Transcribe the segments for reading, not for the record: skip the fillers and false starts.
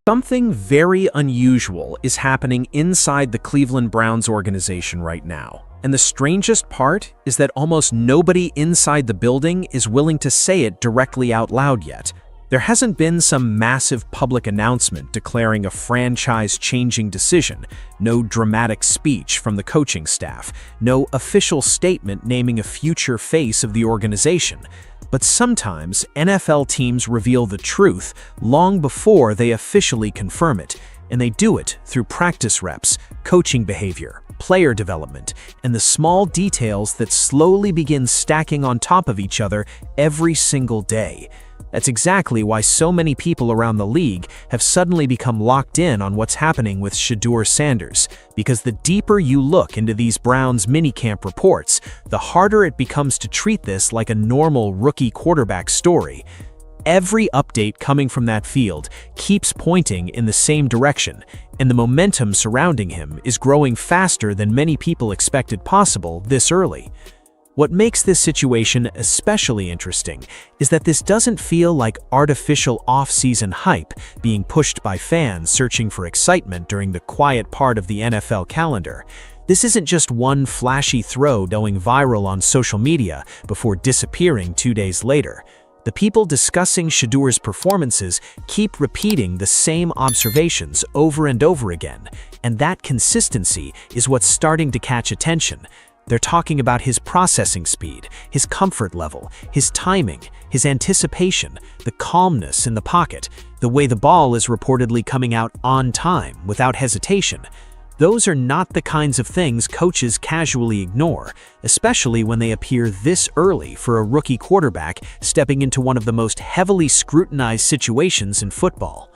Something very unusual is happening inside the Cleveland Browns organization right now. And the strangest part is that almost nobody inside the building is willing to say it directly out loud yet. There hasn't been some massive public announcement declaring a franchise-changing decision, no dramatic speech from the coaching staff, no official statement naming a future face of the organization. But sometimes NFL teams reveal the truth long before they officially confirm it, and they do it through practice reps, coaching behavior, player development, and the small details that slowly begin stacking on top of each other every single day. That's exactly why so many people around the league have suddenly become locked in on what's happening with Shedeur Sanders, because the deeper you look into these Browns minicamp reports, the harder it becomes to treat this like a normal rookie quarterback story. Every update coming from that field keeps pointing in the same direction, and the momentum surrounding him is growing faster than many people expected possible this early. What makes this situation especially interesting is that this doesn't feel like artificial off-season hype being pushed by fans searching for excitement during the quiet part of the NFL calendar. This isn't just one flashy throw going viral on social media before disappearing 2 days later. The people discussing Shedeur's performances keep repeating the same observations over and over again, and that consistency is what's starting to catch attention. They're talking about his processing speed, his comfort level, his timing, his anticipation, the calmness in the pocket, the way the ball is reportedly coming out on time without hesitation. Those are not the kinds of things coaches casually ignore, especially when they appear this early for a rookie quarterback stepping into one of the most heavily scrutinized situations in football.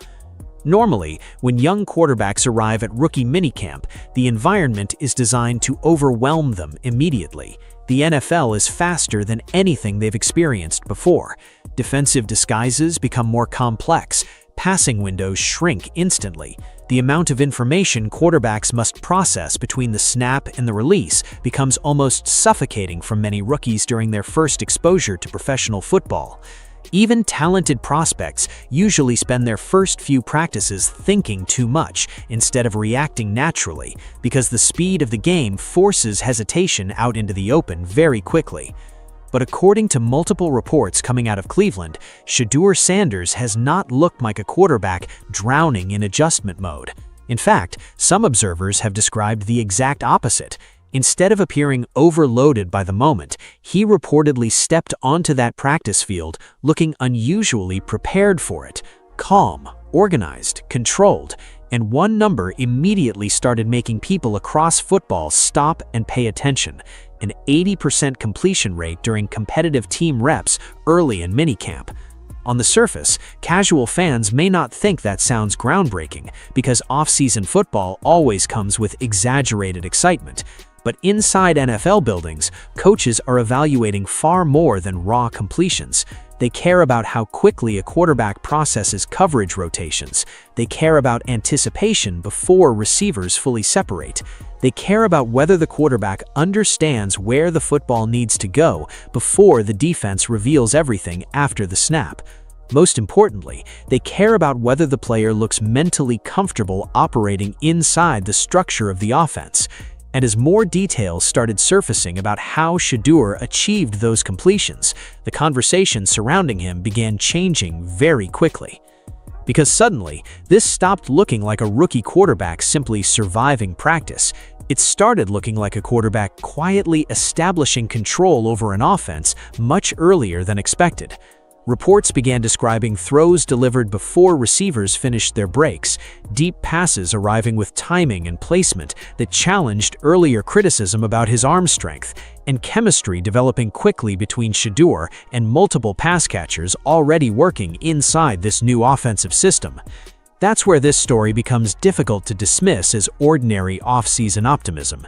Normally, when young quarterbacks arrive at rookie minicamp, the environment is designed to overwhelm them immediately. The NFL is faster than anything they've experienced before. Defensive disguises become more complex. Passing windows shrink instantly. The amount of information quarterbacks must process between the snap and the release becomes almost suffocating for many rookies during their first exposure to professional football. Even talented prospects usually spend their first few practices thinking too much instead of reacting naturally, because the speed of the game forces hesitation out into the open very quickly. But according to multiple reports coming out of Cleveland, Shedeur Sanders has not looked like a quarterback drowning in adjustment mode. In fact, some observers have described the exact opposite. Instead of appearing overloaded by the moment, he reportedly stepped onto that practice field looking unusually prepared for it, calm, organized, controlled, and one number immediately started making people across football stop and pay attention: an 80% completion rate during competitive team reps early in minicamp. On the surface, casual fans may not think that sounds groundbreaking, because off-season football always comes with exaggerated excitement. But inside NFL buildings, coaches are evaluating far more than raw completions. They care about how quickly a quarterback processes coverage rotations. They care about anticipation before receivers fully separate. They care about whether the quarterback understands where the football needs to go before the defense reveals everything after the snap. Most importantly, they care about whether the player looks mentally comfortable operating inside the structure of the offense. And as more details started surfacing about how Shedeur achieved those completions, the conversation surrounding him began changing very quickly. Because suddenly, this stopped looking like a rookie quarterback simply surviving practice. It started looking like a quarterback quietly establishing control over an offense much earlier than expected. Reports began describing throws delivered before receivers finished their breaks, deep passes arriving with timing and placement that challenged earlier criticism about his arm strength, and chemistry developing quickly between Shedeur and multiple pass catchers already working inside this new offensive system. That's where this story becomes difficult to dismiss as ordinary off-season optimism.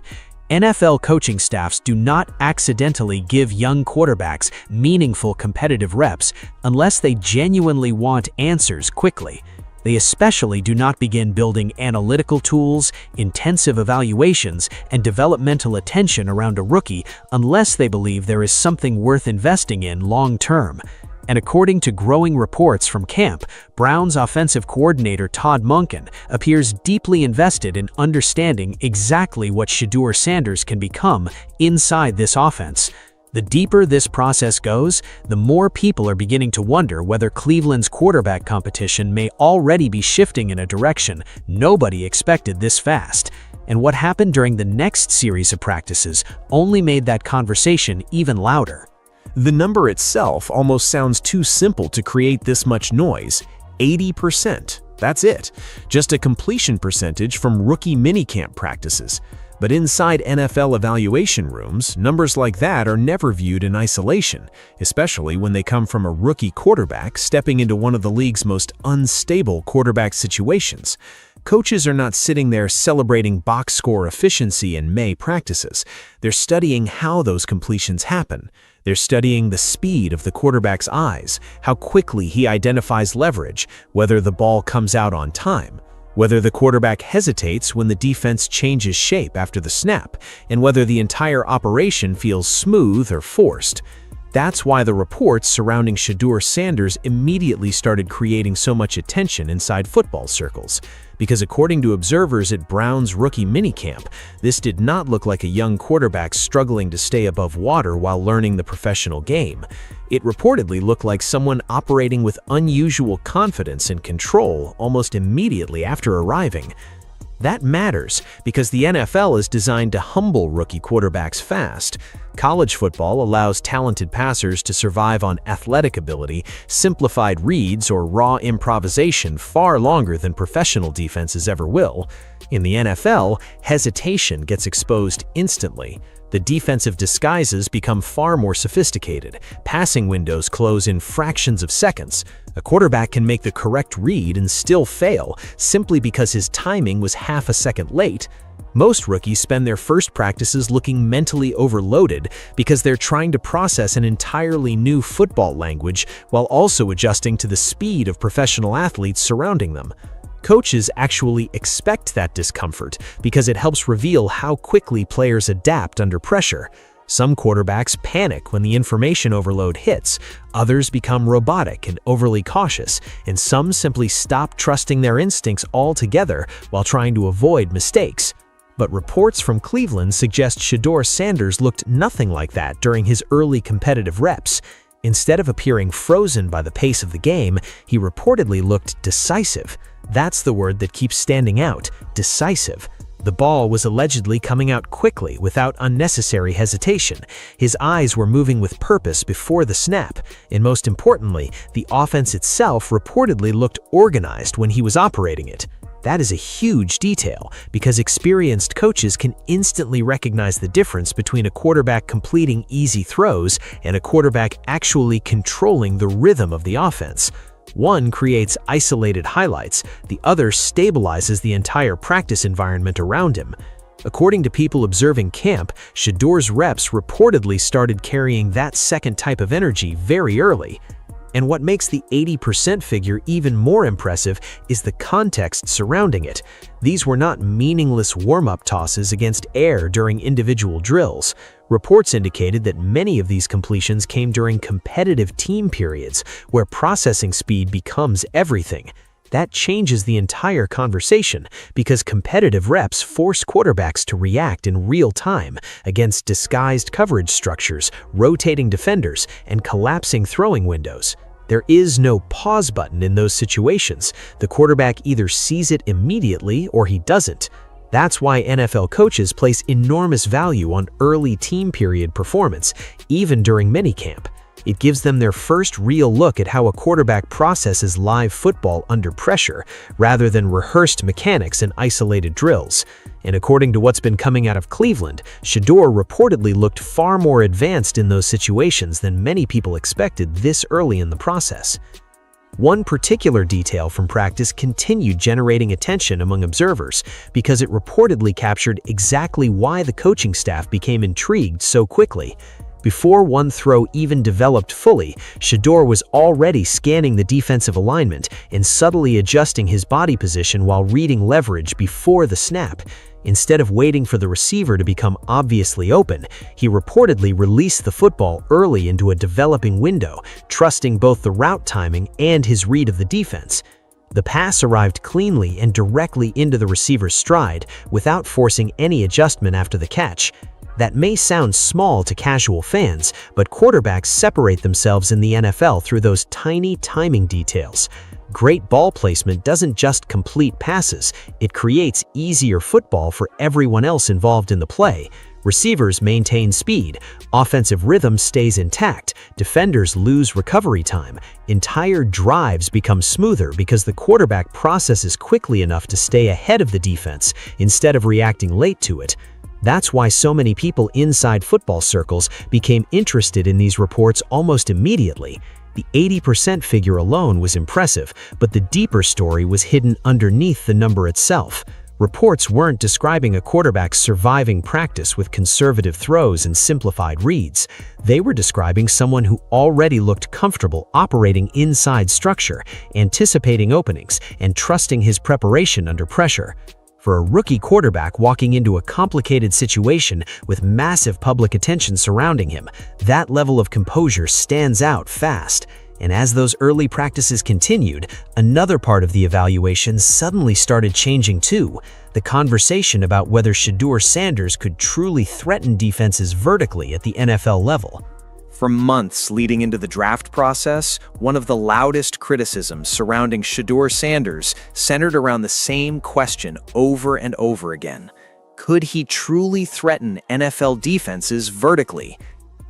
NFL coaching staffs do not accidentally give young quarterbacks meaningful competitive reps unless they genuinely want answers quickly. They especially do not begin building analytical tools, intensive evaluations, and developmental attention around a rookie unless they believe there is something worth investing in long-term. And according to growing reports from camp, Browns offensive coordinator Todd Monken appears deeply invested in understanding exactly what Shedeur Sanders can become inside this offense. The deeper this process goes, the more people are beginning to wonder whether Cleveland's quarterback competition may already be shifting in a direction nobody expected this fast. And what happened during the next series of practices only made that conversation even louder. The number itself almost sounds too simple to create this much noise. 80%. That's it. Just a completion percentage from rookie minicamp practices. But inside NFL evaluation rooms, numbers like that are never viewed in isolation, especially when they come from a rookie quarterback stepping into one of the league's most unstable quarterback situations. Coaches are not sitting there celebrating box score efficiency in May practices. They're studying how those completions happen. They're studying the speed of the quarterback's eyes, how quickly he identifies leverage, whether the ball comes out on time, whether the quarterback hesitates when the defense changes shape after the snap, and whether the entire operation feels smooth or forced. That's why the reports surrounding Shedeur Sanders immediately started creating so much attention inside football circles. Because according to observers at Brown's rookie minicamp, this did not look like a young quarterback struggling to stay above water while learning the professional game. It reportedly looked like someone operating with unusual confidence and control almost immediately after arriving. That matters because the NFL is designed to humble rookie quarterbacks fast. College football allows talented passers to survive on athletic ability, simplified reads, or raw improvisation far longer than professional defenses ever will. In the NFL, hesitation gets exposed instantly. The defensive disguises become far more sophisticated. Passing windows close in fractions of seconds. A quarterback can make the correct read and still fail simply because his timing was half a second late. Most rookies spend their first practices looking mentally overloaded because they're trying to process an entirely new football language while also adjusting to the speed of professional athletes surrounding them. Coaches actually expect that discomfort because it helps reveal how quickly players adapt under pressure. Some quarterbacks panic when the information overload hits, others become robotic and overly cautious, and some simply stop trusting their instincts altogether while trying to avoid mistakes. But reports from Cleveland suggest Shedeur Sanders looked nothing like that during his early competitive reps. Instead of appearing frozen by the pace of the game, he reportedly looked decisive. That's the word that keeps standing out, decisive. The ball was allegedly coming out quickly without unnecessary hesitation. His eyes were moving with purpose before the snap, and most importantly, the offense itself reportedly looked organized when he was operating it. That is a huge detail because experienced coaches can instantly recognize the difference between a quarterback completing easy throws and a quarterback actually controlling the rhythm of the offense. One creates isolated highlights, the other stabilizes the entire practice environment around him. According to people observing camp, Shedeur's reps reportedly started carrying that second type of energy very early. And what makes the 80% figure even more impressive is the context surrounding it. These were not meaningless warm-up tosses against air during individual drills. Reports indicated that many of these completions came during competitive team periods, where processing speed becomes everything. That changes the entire conversation because competitive reps force quarterbacks to react in real time against disguised coverage structures, rotating defenders, and collapsing throwing windows. There is no pause button in those situations. The quarterback either sees it immediately or he doesn't. That's why NFL coaches place enormous value on early team period performance, even during minicamp. It gives them their first real look at how a quarterback processes live football under pressure, rather than rehearsed mechanics and isolated drills. And according to what's been coming out of Cleveland, Shedeur reportedly looked far more advanced in those situations than many people expected this early in the process. One particular detail from practice continued generating attention among observers because it reportedly captured exactly why the coaching staff became intrigued so quickly. Before one throw even developed fully, Shedeur was already scanning the defensive alignment and subtly adjusting his body position while reading leverage before the snap. Instead of waiting for the receiver to become obviously open, he reportedly released the football early into a developing window, trusting both the route timing and his read of the defense. The pass arrived cleanly and directly into the receiver's stride without forcing any adjustment after the catch. That may sound small to casual fans, but quarterbacks separate themselves in the NFL through those tiny timing details. Great ball placement doesn't just complete passes, it creates easier football for everyone else involved in the play. Receivers maintain speed, offensive rhythm stays intact, defenders lose recovery time, entire drives become smoother because the quarterback processes quickly enough to stay ahead of the defense instead of reacting late to it. That's why so many people inside football circles became interested in these reports almost immediately. The 80% figure alone was impressive, but the deeper story was hidden underneath the number itself. Reports weren't describing a quarterback's surviving practice with conservative throws and simplified reads. They were describing someone who already looked comfortable operating inside structure, anticipating openings, and trusting his preparation under pressure. For a rookie quarterback walking into a complicated situation with massive public attention surrounding him, that level of composure stands out fast. And as those early practices continued, another part of the evaluation suddenly started changing too. The conversation about whether Shedeur Sanders could truly threaten defenses vertically at the NFL level. For months leading into the draft process, one of the loudest criticisms surrounding Shedeur Sanders centered around the same question over and over again. Could he truly threaten NFL defenses vertically?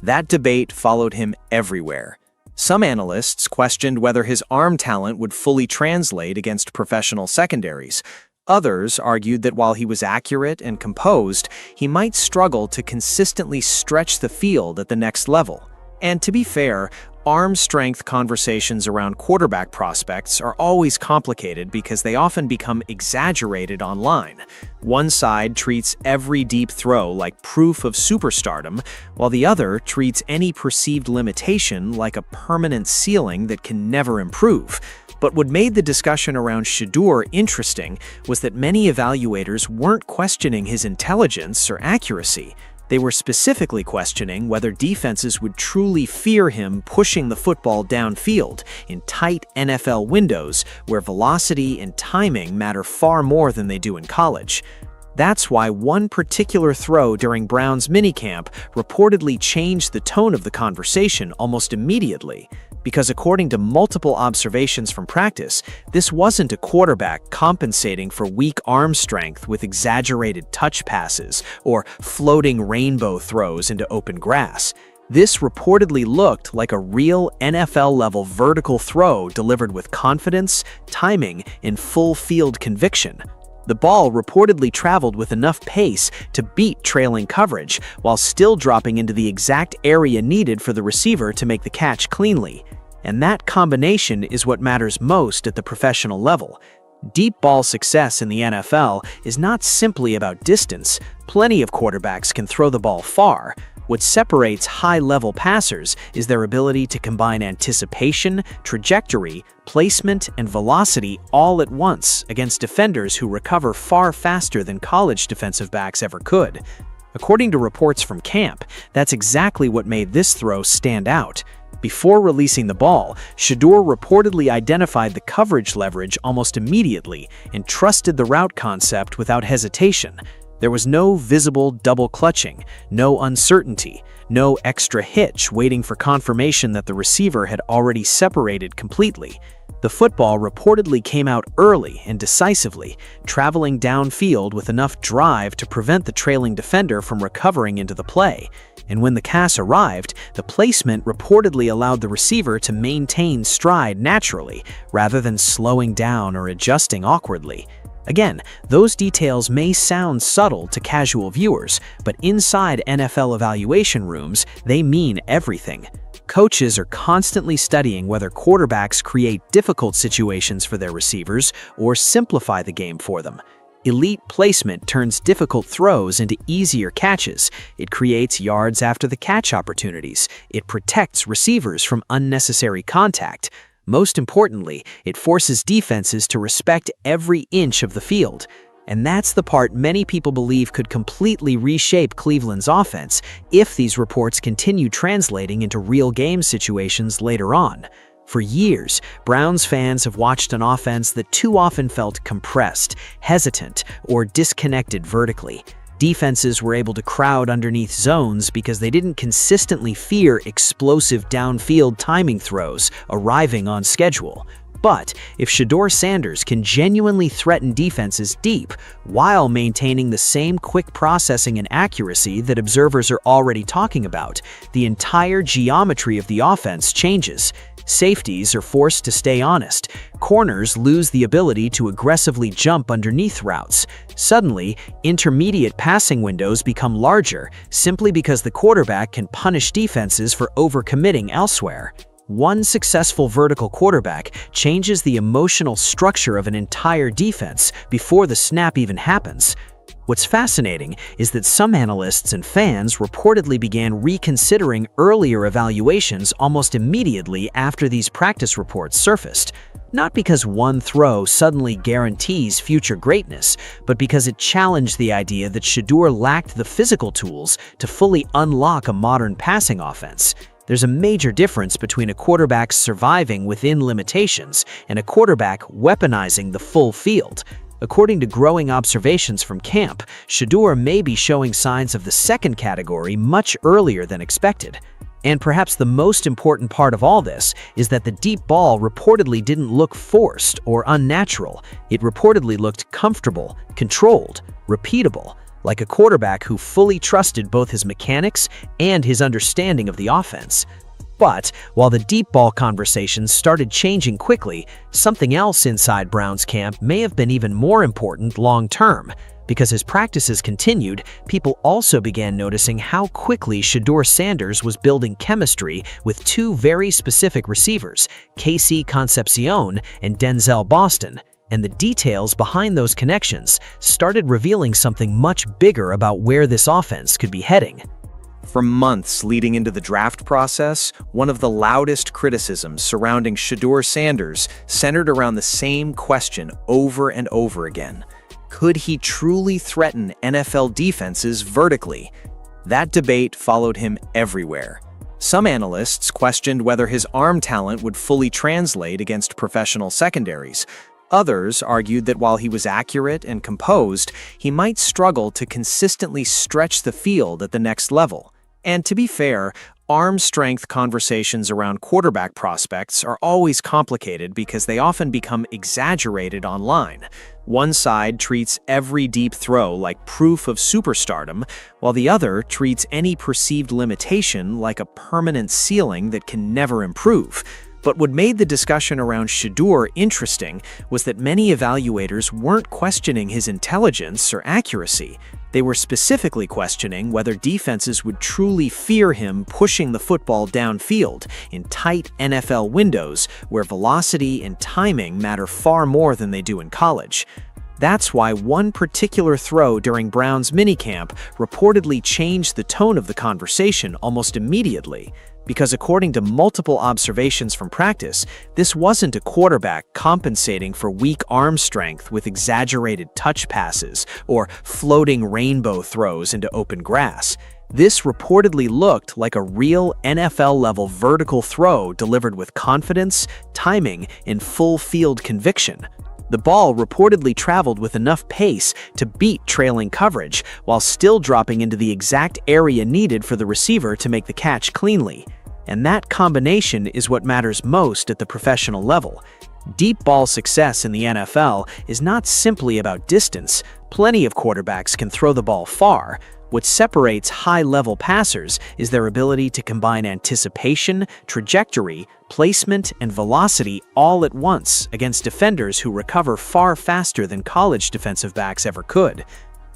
That debate followed him everywhere. Some analysts questioned whether his arm talent would fully translate against professional secondaries. Others argued that while he was accurate and composed, he might struggle to consistently stretch the field at the next level. And to be fair, arm strength conversations around quarterback prospects are always complicated because they often become exaggerated online. One side treats every deep throw like proof of superstardom, while the other treats any perceived limitation like a permanent ceiling that can never improve. But what made the discussion around Shedeur interesting was that many evaluators weren't questioning his intelligence or accuracy. They were specifically questioning whether defenses would truly fear him pushing the football downfield in tight NFL windows where velocity and timing matter far more than they do in college. That's why one particular throw during Brown's minicamp reportedly changed the tone of the conversation almost immediately. Because according to multiple observations from practice, this wasn't a quarterback compensating for weak arm strength with exaggerated touch passes or floating rainbow throws into open grass. This reportedly looked like a real NFL-level vertical throw delivered with confidence, timing, and full-field conviction. The ball reportedly traveled with enough pace to beat trailing coverage while still dropping into the exact area needed for the receiver to make the catch cleanly. And that combination is what matters most at the professional level. Deep ball success in the NFL is not simply about distance. Plenty of quarterbacks can throw the ball far. What separates high-level passers is their ability to combine anticipation, trajectory, placement, and velocity all at once against defenders who recover far faster than college defensive backs ever could. According to reports from camp, that's exactly what made this throw stand out. Before releasing the ball, Shedeur reportedly identified the coverage leverage almost immediately and trusted the route concept without hesitation. There was no visible double clutching, no uncertainty, no extra hitch waiting for confirmation that the receiver had already separated completely. The football reportedly came out early and decisively, traveling downfield with enough drive to prevent the trailing defender from recovering into the play. And when the pass arrived, the placement reportedly allowed the receiver to maintain stride naturally, rather than slowing down or adjusting awkwardly. Again, those details may sound subtle to casual viewers, but inside NFL evaluation rooms, they mean everything. Coaches are constantly studying whether quarterbacks create difficult situations for their receivers or simplify the game for them. Elite placement turns difficult throws into easier catches. It creates yards after the catch opportunities. It protects receivers from unnecessary contact. Most importantly, it forces defenses to respect every inch of the field. And that's the part many people believe could completely reshape Cleveland's offense if these reports continue translating into real game situations later on. For years, Browns fans have watched an offense that too often felt compressed, hesitant, or disconnected vertically. Defenses were able to crowd underneath zones because they didn't consistently fear explosive downfield timing throws arriving on schedule. But if Shedeur Sanders can genuinely threaten defenses deep while maintaining the same quick processing and accuracy that observers are already talking about, the entire geometry of the offense changes. Safeties are forced to stay honest. Corners lose the ability to aggressively jump underneath routes. Suddenly, intermediate passing windows become larger simply because the quarterback can punish defenses for overcommitting elsewhere. One successful vertical quarterback changes the emotional structure of an entire defense before the snap even happens. What's fascinating is that some analysts and fans reportedly began reconsidering earlier evaluations almost immediately after these practice reports surfaced. Not because one throw suddenly guarantees future greatness, but because it challenged the idea that Shedeur lacked the physical tools to fully unlock a modern passing offense. There's a major difference between a quarterback surviving within limitations and a quarterback weaponizing the full field. According to growing observations from camp, Shedeur may be showing signs of the second category much earlier than expected. And perhaps the most important part of all this is that the deep ball reportedly didn't look forced or unnatural. It reportedly looked comfortable, controlled, repeatable, like a quarterback who fully trusted both his mechanics and his understanding of the offense. But while the deep ball conversations started changing quickly, something else inside Brown's camp may have been even more important long-term. Because as practices continued, people also began noticing how quickly Shedeur Sanders was building chemistry with two very specific receivers, Casey Concepcion and Denzel Boston. And the details behind those connections started revealing something much bigger about where this offense could be heading. For months leading into the draft process, one of the loudest criticisms surrounding Shedeur Sanders centered around the same question over and over again. Could he truly threaten NFL defenses vertically? That debate followed him everywhere. Some analysts questioned whether his arm talent would fully translate against professional secondaries. Others argued that while he was accurate and composed, he might struggle to consistently stretch the field at the next level. And to be fair, arm strength conversations around quarterback prospects are always complicated because they often become exaggerated online. One side treats every deep throw like proof of superstardom, while the other treats any perceived limitation like a permanent ceiling that can never improve. But what made the discussion around Shedeur interesting was that many evaluators weren't questioning his intelligence or accuracy. They were specifically questioning whether defenses would truly fear him pushing the football downfield in tight NFL windows where velocity and timing matter far more than they do in college. That's why one particular throw during Brown's minicamp reportedly changed the tone of the conversation almost immediately. Because according to multiple observations from practice, this wasn't a quarterback compensating for weak arm strength with exaggerated touch passes or floating rainbow throws into open grass. This reportedly looked like a real NFL-level vertical throw delivered with confidence, timing, and full field conviction. The ball reportedly traveled with enough pace to beat trailing coverage while still dropping into the exact area needed for the receiver to make the catch cleanly. And that combination is what matters most at the professional level. Deep ball success in the NFL is not simply about distance. Plenty of quarterbacks can throw the ball far. What separates high-level passers is their ability to combine anticipation, trajectory, placement, and velocity all at once against defenders who recover far faster than college defensive backs ever could.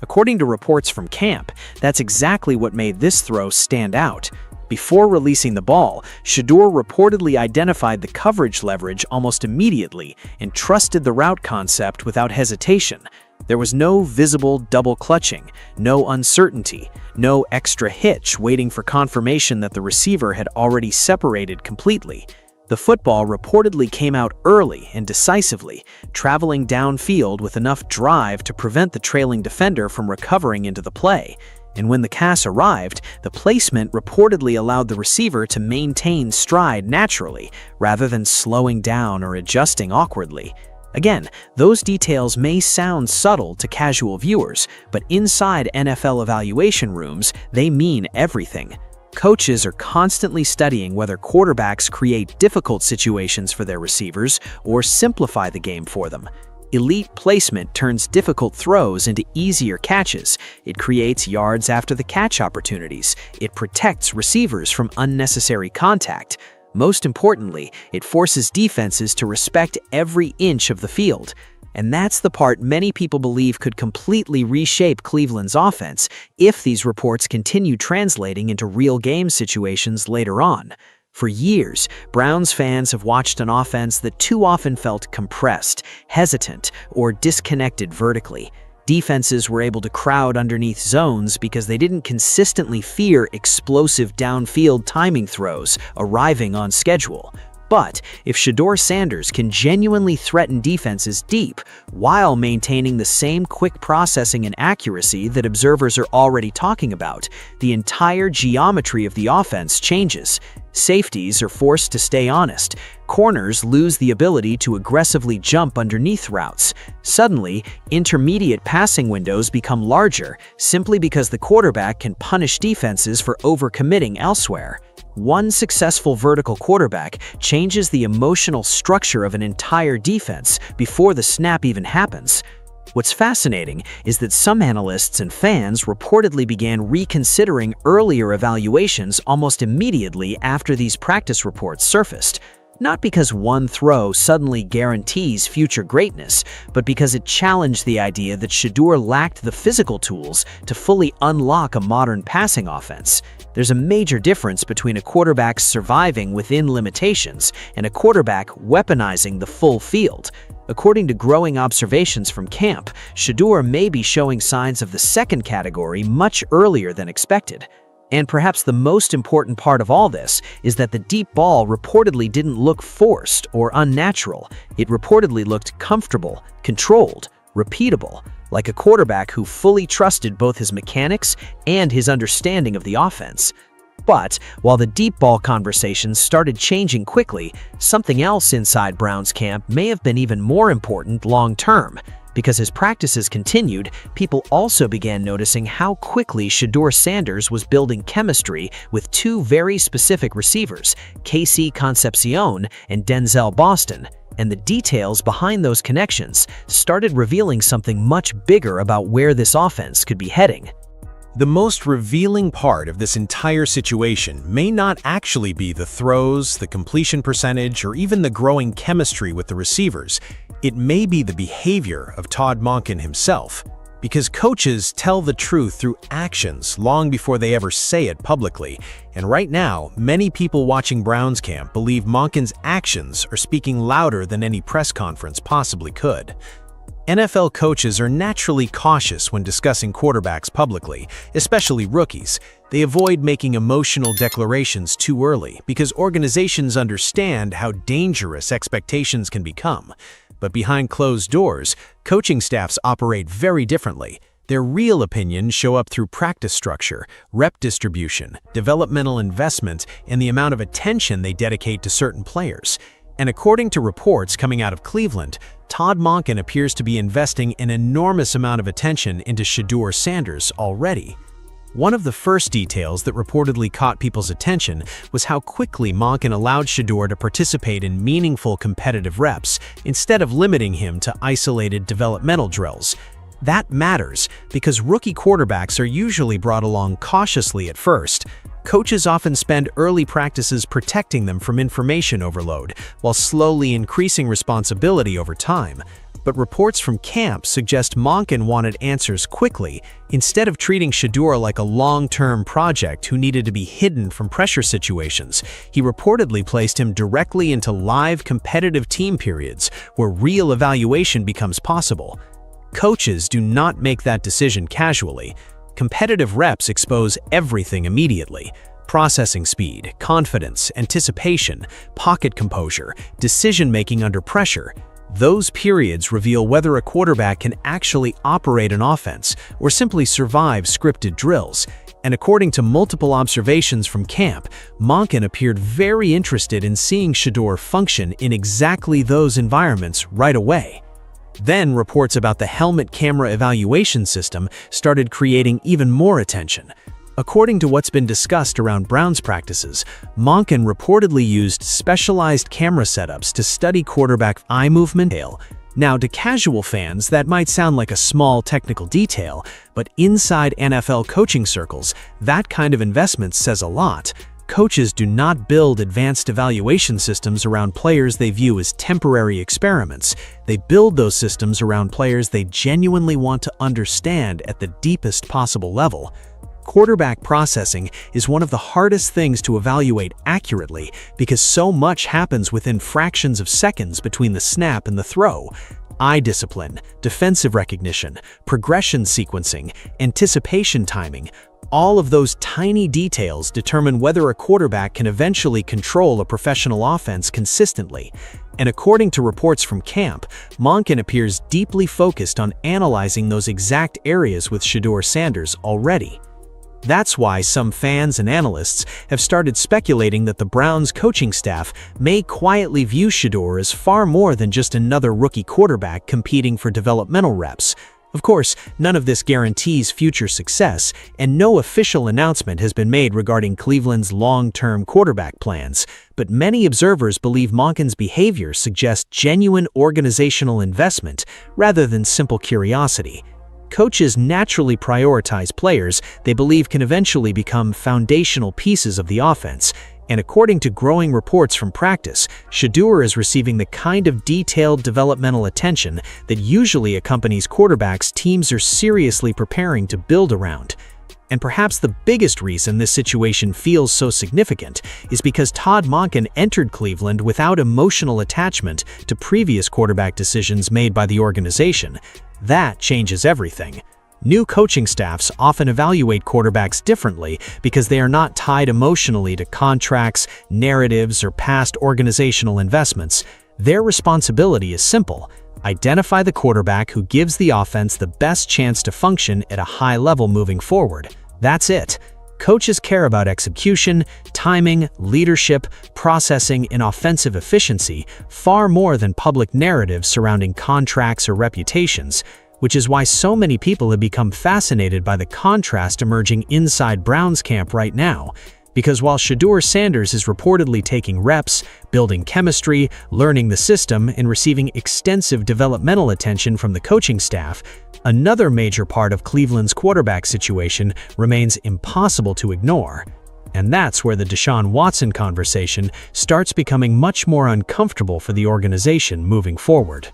According to reports from camp, that's exactly what made this throw stand out. Before releasing the ball, Shedeur reportedly identified the coverage leverage almost immediately and trusted the route concept without hesitation. There was no visible double clutching, no uncertainty, no extra hitch waiting for confirmation that the receiver had already separated completely. The football reportedly came out early and decisively, traveling downfield with enough drive to prevent the trailing defender from recovering into the play. And when the pass arrived, the placement reportedly allowed the receiver to maintain stride naturally, rather than slowing down or adjusting awkwardly. Again, those details may sound subtle to casual viewers, but inside NFL evaluation rooms, they mean everything. Coaches are constantly studying whether quarterbacks create difficult situations for their receivers or simplify the game for them. Elite placement turns difficult throws into easier catches. It creates yards after the catch opportunities. It protects receivers from unnecessary contact. Most importantly, it forces defenses to respect every inch of the field. And that's the part many people believe could completely reshape Cleveland's offense if these reports continue translating into real game situations later on. For years, Browns fans have watched an offense that too often felt compressed, hesitant, or disconnected vertically. Defenses were able to crowd underneath zones because they didn't consistently fear explosive downfield timing throws arriving on schedule. But if Shedeur Sanders can genuinely threaten defenses deep while maintaining the same quick processing and accuracy that observers are already talking about, the entire geometry of the offense changes. Safeties are forced to stay honest. Corners lose the ability to aggressively jump underneath routes. Suddenly, intermediate passing windows become larger simply because the quarterback can punish defenses for overcommitting elsewhere. One successful vertical quarterback changes the emotional structure of an entire defense before the snap even happens. What's fascinating is that some analysts and fans reportedly began reconsidering earlier evaluations almost immediately after these practice reports surfaced. Not because one throw suddenly guarantees future greatness, but because it challenged the idea that Shedeur lacked the physical tools to fully unlock a modern passing offense. There's a major difference between a quarterback surviving within limitations and a quarterback weaponizing the full field. According to growing observations from camp, Shedeur may be showing signs of the second category much earlier than expected. And perhaps the most important part of all this is that the deep ball reportedly didn't look forced or unnatural. It reportedly looked comfortable, controlled, repeatable, like a quarterback who fully trusted both his mechanics and his understanding of the offense. But while the deep ball conversations started changing quickly, something else inside Brown's camp may have been even more important long-term. Because as practices continued, people also began noticing how quickly Shedeur Sanders was building chemistry with two very specific receivers, KC Concepcion and Denzel Boston. And the details behind those connections started revealing something much bigger about where this offense could be heading. The most revealing part of this entire situation may not actually be the throws, the completion percentage, or even the growing chemistry with the receivers. It may be the behavior of Todd Monken himself, because coaches tell the truth through actions long before they ever say it publicly. And right now, many people watching Browns camp believe Monken's actions are speaking louder than any press conference possibly could. NFL coaches are naturally cautious when discussing quarterbacks publicly, especially rookies. They avoid making emotional declarations too early because organizations understand how dangerous expectations can become. But behind closed doors, coaching staffs operate very differently. Their real opinions show up through practice structure, rep distribution, developmental investment, and the amount of attention they dedicate to certain players. And according to reports coming out of Cleveland, Todd Monken appears to be investing an enormous amount of attention into Shedeur Sanders already. One of the first details that reportedly caught people's attention was how quickly Monken allowed Shedeur to participate in meaningful competitive reps instead of limiting him to isolated developmental drills. That matters because rookie quarterbacks are usually brought along cautiously at first. Coaches often spend early practices protecting them from information overload, while slowly increasing responsibility over time. But reports from camp suggest Monken wanted answers quickly, instead of treating Shedeur like a long-term project who needed to be hidden from pressure situations. He reportedly placed him directly into live competitive team periods, where real evaluation becomes possible. Coaches do not make that decision casually. Competitive reps expose everything immediately. Processing speed, confidence, anticipation, pocket composure, decision-making under pressure. Those periods reveal whether a quarterback can actually operate an offense or simply survive scripted drills. And according to multiple observations from camp, Monken appeared very interested in seeing Shedeur function in exactly those environments right away. Then reports about the helmet camera evaluation system started creating even more attention. According to what's been discussed around Browns practices, Monken reportedly used specialized camera setups to study quarterback eye movement. Now, to casual fans, that might sound like a small technical detail, but inside NFL coaching circles, that kind of investment says a lot. Coaches do not build advanced evaluation systems around players they view as temporary experiments. They build those systems around players they genuinely want to understand at the deepest possible level. Quarterback processing is one of the hardest things to evaluate accurately because so much happens within fractions of seconds between the snap and the throw. Eye discipline, defensive recognition, progression sequencing, anticipation timing, all of those tiny details determine whether a quarterback can eventually control a professional offense consistently. And according to reports from camp, Monken appears deeply focused on analyzing those exact areas with Shedeur Sanders already. That's why some fans and analysts have started speculating that the Browns' coaching staff may quietly view Shedeur as far more than just another rookie quarterback competing for developmental reps. Of course, none of this guarantees future success, and no official announcement has been made regarding Cleveland's long-term quarterback plans, but many observers believe Monken's behavior suggests genuine organizational investment rather than simple curiosity. Coaches naturally prioritize players they believe can eventually become foundational pieces of the offense, and according to growing reports from practice, Shedeur is receiving the kind of detailed developmental attention that usually accompanies quarterbacks teams are seriously preparing to build around. And perhaps the biggest reason this situation feels so significant is because Todd Monken entered Cleveland without emotional attachment to previous quarterback decisions made by the organization. That changes everything. New coaching staffs often evaluate quarterbacks differently because they are not tied emotionally to contracts, narratives, or past organizational investments. Their responsibility is simple: identify the quarterback who gives the offense the best chance to function at a high level moving forward. That's it. Coaches care about execution, timing, leadership, processing, and offensive efficiency far more than public narratives surrounding contracts or reputations, which is why so many people have become fascinated by the contrast emerging inside Browns camp right now. Because while Shedeur Sanders is reportedly taking reps, building chemistry, learning the system, and receiving extensive developmental attention from the coaching staff, another major part of Cleveland's quarterback situation remains impossible to ignore. And that's where the Deshaun Watson conversation starts becoming much more uncomfortable for the organization moving forward.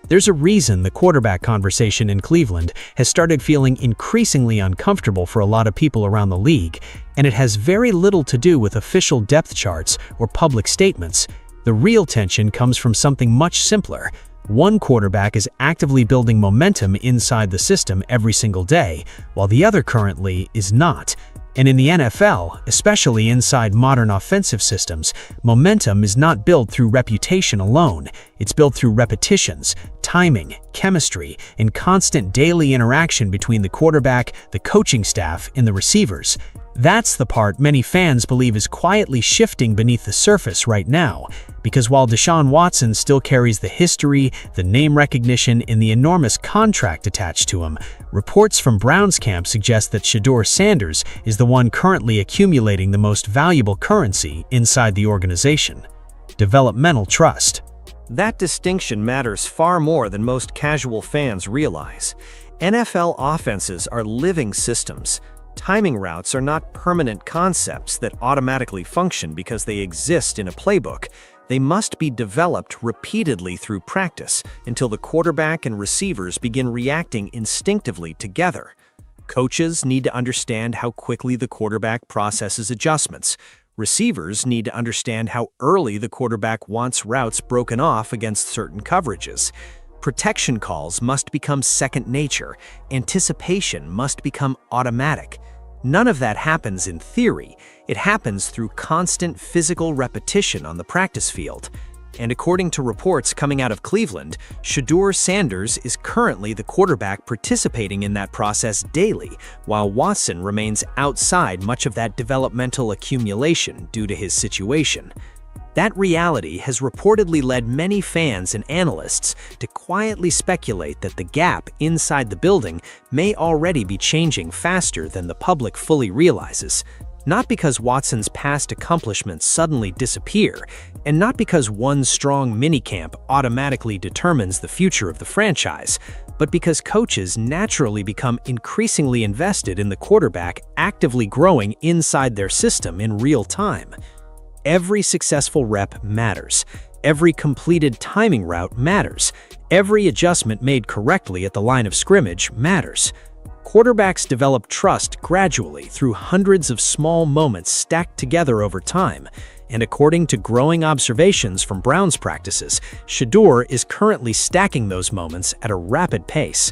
There's a reason the quarterback conversation in Cleveland has started feeling increasingly uncomfortable for a lot of people around the league, and it has very little to do with official depth charts or public statements. The real tension comes from something much simpler. One quarterback is actively building momentum inside the system every single day, while the other currently is not. And in the NFL, especially inside modern offensive systems, momentum is not built through reputation alone. It's built through repetitions, timing, chemistry, and constant daily interaction between the quarterback, the coaching staff, and the receivers. That's the part many fans believe is quietly shifting beneath the surface right now, because while Deshaun Watson still carries the history, the name recognition, and the enormous contract attached to him, reports from Browns camp suggest that Shedeur Sanders is the one currently accumulating the most valuable currency inside the organization: developmental trust. That distinction matters far more than most casual fans realize. NFL offenses are living systems. Timing routes are not permanent concepts that automatically function because they exist in a playbook. They must be developed repeatedly through practice until the quarterback and receivers begin reacting instinctively together. Coaches need to understand how quickly the quarterback processes adjustments. Receivers need to understand how early the quarterback wants routes broken off against certain coverages. Protection calls must become second nature. Anticipation must become automatic. None of that happens in theory. It happens through constant physical repetition on the practice field. And according to reports coming out of Cleveland, Shedeur Sanders is currently the quarterback participating in that process daily, while Watson remains outside much of that developmental accumulation due to his situation. That reality has reportedly led many fans and analysts to quietly speculate that the gap inside the building may already be changing faster than the public fully realizes. Not because Watson's past accomplishments suddenly disappear, and not because one strong minicamp automatically determines the future of the franchise, but because coaches naturally become increasingly invested in the quarterback actively growing inside their system in real time. Every successful rep matters. Every completed timing route matters. Every adjustment made correctly at the line of scrimmage matters. Quarterbacks develop trust gradually through hundreds of small moments stacked together over time, and according to growing observations from Browns practices, Shedeur is currently stacking those moments at a rapid pace.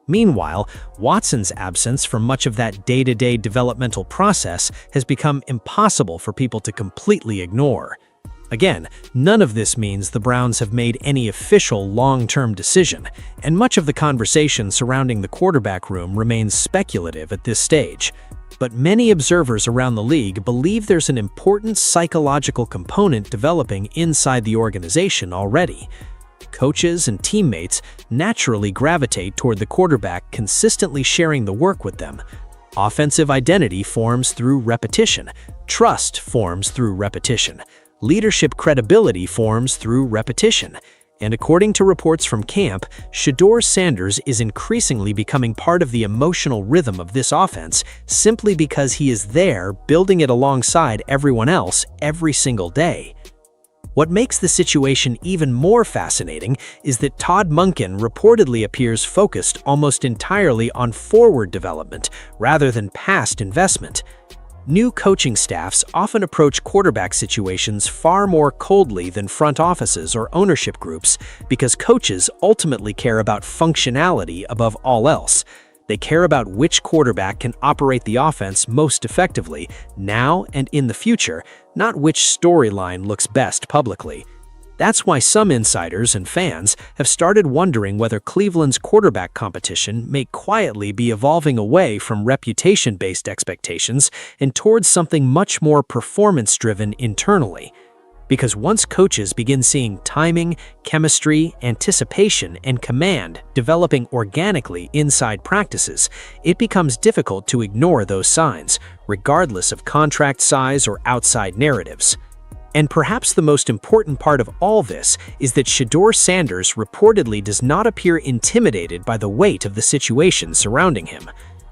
Meanwhile, Watson's absence from much of that day-to-day developmental process has become impossible for people to completely ignore. Again, none of this means the Browns have made any official long-term decision, and much of the conversation surrounding the quarterback room remains speculative at this stage. But many observers around the league believe there's an important psychological component developing inside the organization already. Coaches and teammates naturally gravitate toward the quarterback consistently sharing the work with them. Offensive identity forms through repetition. Trust forms through repetition. Leadership credibility forms through repetition. And according to reports from camp, Shedeur Sanders is increasingly becoming part of the emotional rhythm of this offense simply because he is there building it alongside everyone else every single day. What makes the situation even more fascinating is that Todd Monken reportedly appears focused almost entirely on forward development rather than past investment. New coaching staffs often approach quarterback situations far more coldly than front offices or ownership groups because coaches ultimately care about functionality above all else. They care about which quarterback can operate the offense most effectively now and in the future, not which storyline looks best publicly. That's why some insiders and fans have started wondering whether Cleveland's quarterback competition may quietly be evolving away from reputation-based expectations and towards something much more performance-driven internally. Because once coaches begin seeing timing, chemistry, anticipation, and command developing organically inside practices, it becomes difficult to ignore those signs, regardless of contract size or outside narratives. And perhaps the most important part of all this is that Shedeur Sanders reportedly does not appear intimidated by the weight of the situation surrounding him.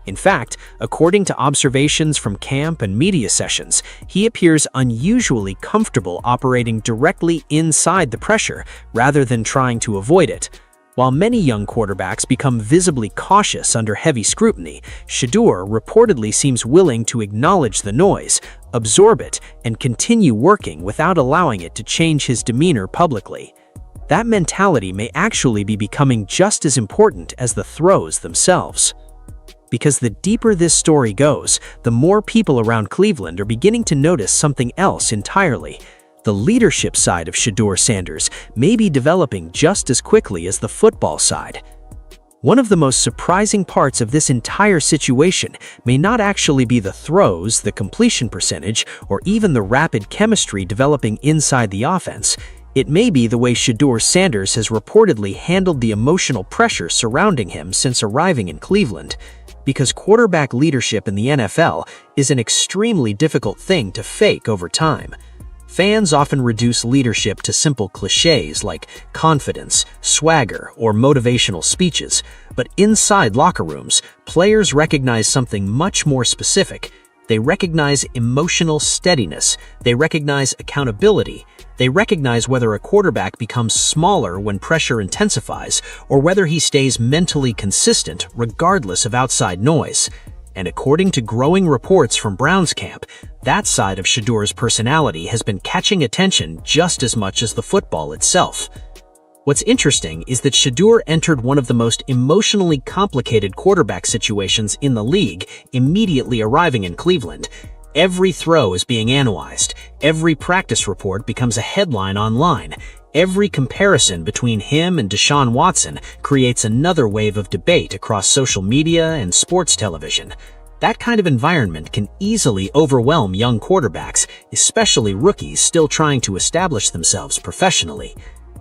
In fact, according to observations from camp and media sessions, he appears unusually comfortable operating directly inside the pressure rather than trying to avoid it. While many young quarterbacks become visibly cautious under heavy scrutiny, Shedeur reportedly seems willing to acknowledge the noise, absorb it, and continue working without allowing it to change his demeanor publicly. That mentality may actually be becoming just as important as the throws themselves. Because the deeper this story goes, the more people around Cleveland are beginning to notice something else entirely. The leadership side of Shedeur Sanders may be developing just as quickly as the football side. One of the most surprising parts of this entire situation may not actually be the throws, the completion percentage, or even the rapid chemistry developing inside the offense. It may be the way Shedeur Sanders has reportedly handled the emotional pressure surrounding him since arriving in Cleveland. Because quarterback leadership in the NFL is an extremely difficult thing to fake over time. Fans often reduce leadership to simple cliches like confidence, swagger, or motivational speeches, but inside locker rooms, players recognize something much more specific. They recognize emotional steadiness, they recognize accountability, they recognize whether a quarterback becomes smaller when pressure intensifies, or whether he stays mentally consistent regardless of outside noise. And according to growing reports from Browns camp, that side of Shedeur's personality has been catching attention just as much as the football itself. What's interesting is that Shedeur entered one of the most emotionally complicated quarterback situations in the league immediately arriving in Cleveland. Every throw is being analyzed. Every practice report becomes a headline online. Every comparison between him and Deshaun Watson creates another wave of debate across social media and sports television. That kind of environment can easily overwhelm young quarterbacks, especially rookies still trying to establish themselves professionally.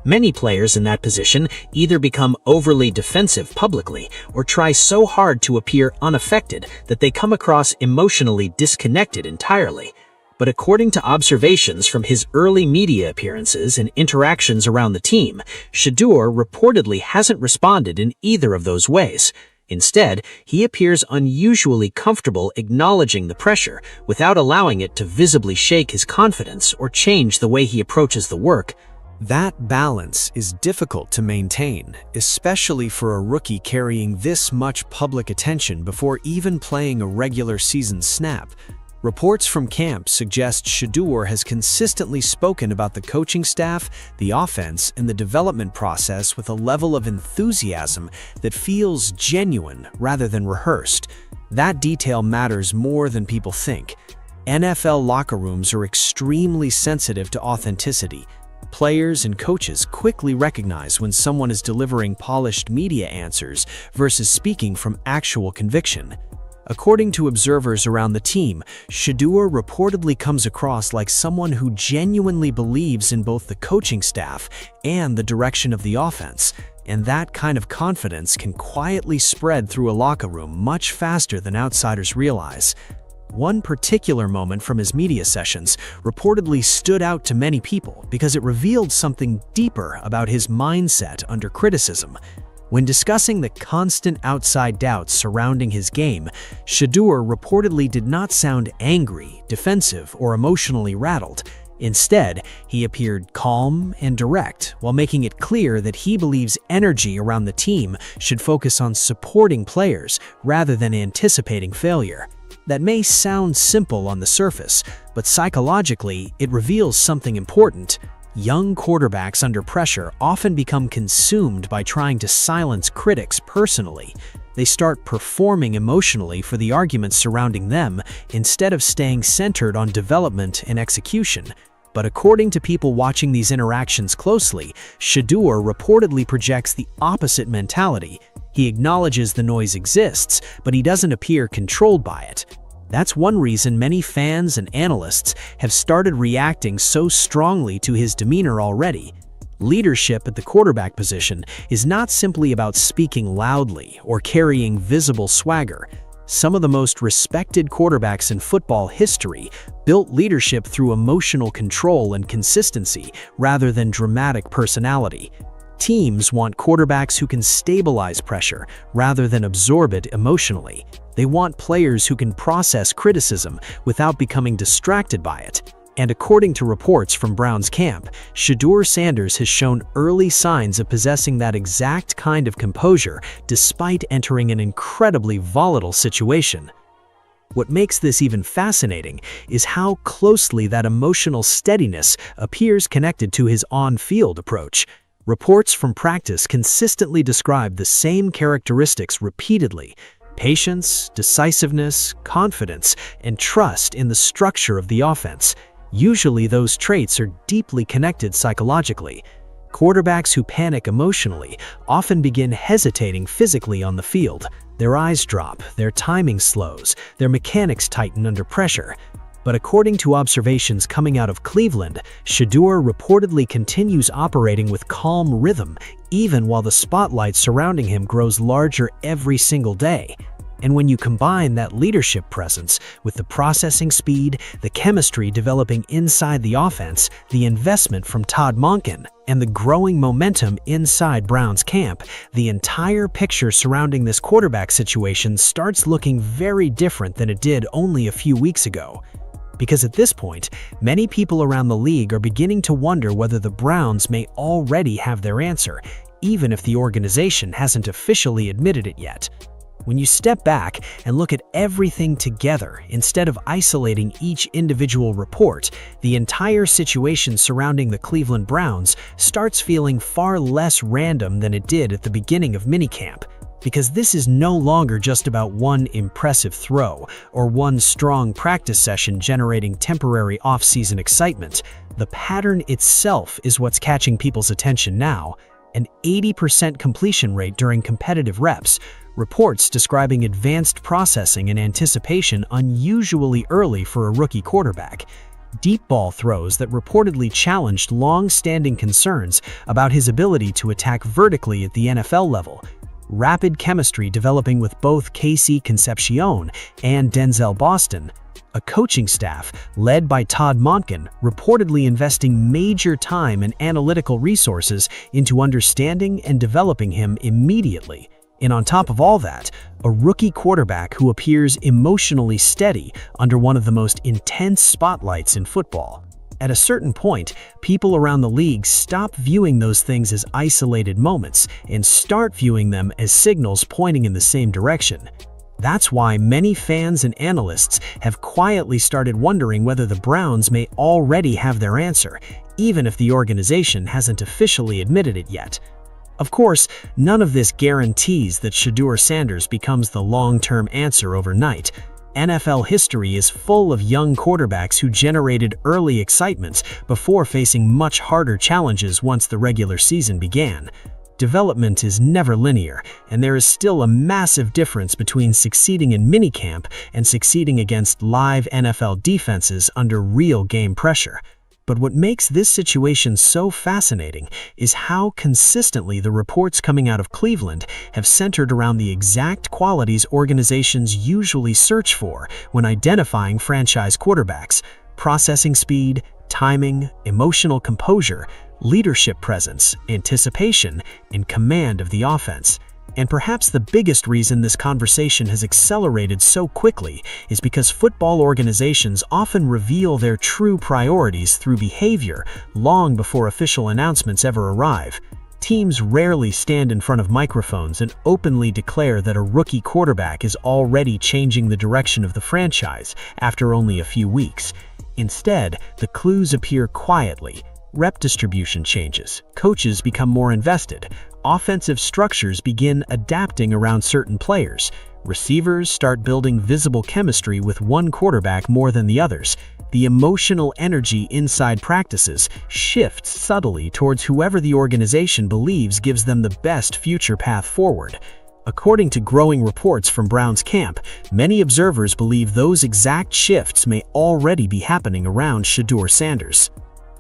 Many players in that position either become overly defensive publicly or try so hard to appear unaffected that they come across emotionally disconnected entirely. But according to observations from his early media appearances and interactions around the team, Shedeur reportedly hasn't responded in either of those ways. Instead, he appears unusually comfortable acknowledging the pressure without allowing it to visibly shake his confidence or change the way he approaches the work. That balance is difficult to maintain, especially for a rookie carrying this much public attention before even playing a regular season snap. Reports from camp suggest Shedeur has consistently spoken about the coaching staff, the offense, and the development process with a level of enthusiasm that feels genuine rather than rehearsed. That detail matters more than people think. NFL locker rooms are extremely sensitive to authenticity. Players and coaches quickly recognize when someone is delivering polished media answers versus speaking from actual conviction. According to observers around the team, Shedeur reportedly comes across like someone who genuinely believes in both the coaching staff and the direction of the offense, and that kind of confidence can quietly spread through a locker room much faster than outsiders realize. One particular moment from his media sessions reportedly stood out to many people because it revealed something deeper about his mindset under criticism. When discussing the constant outside doubts surrounding his game, Shedeur reportedly did not sound angry, defensive, or emotionally rattled. Instead, he appeared calm and direct while making it clear that he believes energy around the team should focus on supporting players rather than anticipating failure. That may sound simple on the surface, but psychologically, it reveals something important. Young quarterbacks under pressure often become consumed by trying to silence critics personally. They start performing emotionally for the arguments surrounding them instead of staying centered on development and execution. But according to people watching these interactions closely, Shedeur reportedly projects the opposite mentality. He acknowledges the noise exists, but he doesn't appear controlled by it. That's one reason many fans and analysts have started reacting so strongly to his demeanor already. Leadership at the quarterback position is not simply about speaking loudly or carrying visible swagger. Some of the most respected quarterbacks in football history built leadership through emotional control and consistency rather than dramatic personality. Teams want quarterbacks who can stabilize pressure rather than absorb it emotionally. They want players who can process criticism without becoming distracted by it. And according to reports from Browns camp, Shedeur Sanders has shown early signs of possessing that exact kind of composure despite entering an incredibly volatile situation. What makes this even fascinating is how closely that emotional steadiness appears connected to his on-field approach. Reports from practice consistently describe the same characteristics repeatedly: patience, decisiveness, confidence, and trust in the structure of the offense. Usually those traits are deeply connected psychologically. Quarterbacks who panic emotionally often begin hesitating physically on the field. Their eyes drop, their timing slows, their mechanics tighten under pressure. But according to observations coming out of Cleveland, Shedeur reportedly continues operating with calm rhythm even while the spotlight surrounding him grows larger every single day. And when you combine that leadership presence with the processing speed, the chemistry developing inside the offense, the investment from Todd Monken, and the growing momentum inside Browns camp, the entire picture surrounding this quarterback situation starts looking very different than it did only a few weeks ago. Because at this point, many people around the league are beginning to wonder whether the Browns may already have their answer, even if the organization hasn't officially admitted it yet. When you step back and look at everything together, instead of isolating each individual report, the entire situation surrounding the Cleveland Browns starts feeling far less random than it did at the beginning of minicamp. Because this is no longer just about one impressive throw or one strong practice session generating temporary off-season excitement. The pattern itself is what's catching people's attention now. An 80% completion rate during competitive reps, reports describing advanced processing and anticipation unusually early for a rookie quarterback. Deep ball throws that reportedly challenged long-standing concerns about his ability to attack vertically at the NFL level. Rapid chemistry developing with both Casey Concepcion and Denzel Boston. A coaching staff, led by Todd Monken, reportedly investing major time and analytical resources into understanding and developing him immediately. And on top of all that, a rookie quarterback who appears emotionally steady under one of the most intense spotlights in football. At a certain point, people around the league stop viewing those things as isolated moments and start viewing them as signals pointing in the same direction. That's why many fans and analysts have quietly started wondering whether the Browns may already have their answer, even if the organization hasn't officially admitted it yet. Of course, none of this guarantees that Shedeur Sanders becomes the long-term answer overnight. NFL history is full of young quarterbacks who generated early excitements before facing much harder challenges once the regular season began. Development is never linear, and there is still a massive difference between succeeding in minicamp and succeeding against live NFL defenses under real game pressure. But what makes this situation so fascinating is how consistently the reports coming out of Cleveland have centered around the exact qualities organizations usually search for when identifying franchise quarterbacks: processing speed, timing, emotional composure, leadership presence, anticipation, and command of the offense. And perhaps the biggest reason this conversation has accelerated so quickly is because football organizations often reveal their true priorities through behavior long before official announcements ever arrive. Teams rarely stand in front of microphones and openly declare that a rookie quarterback is already changing the direction of the franchise after only a few weeks. Instead, the clues appear quietly. Rep distribution changes, coaches become more invested, offensive structures begin adapting around certain players, receivers start building visible chemistry with one quarterback more than the others. The emotional energy inside practices shifts subtly towards whoever the organization believes gives them the best future path forward. According to growing reports from Browns camp, many observers believe those exact shifts may already be happening around Shedeur Sanders.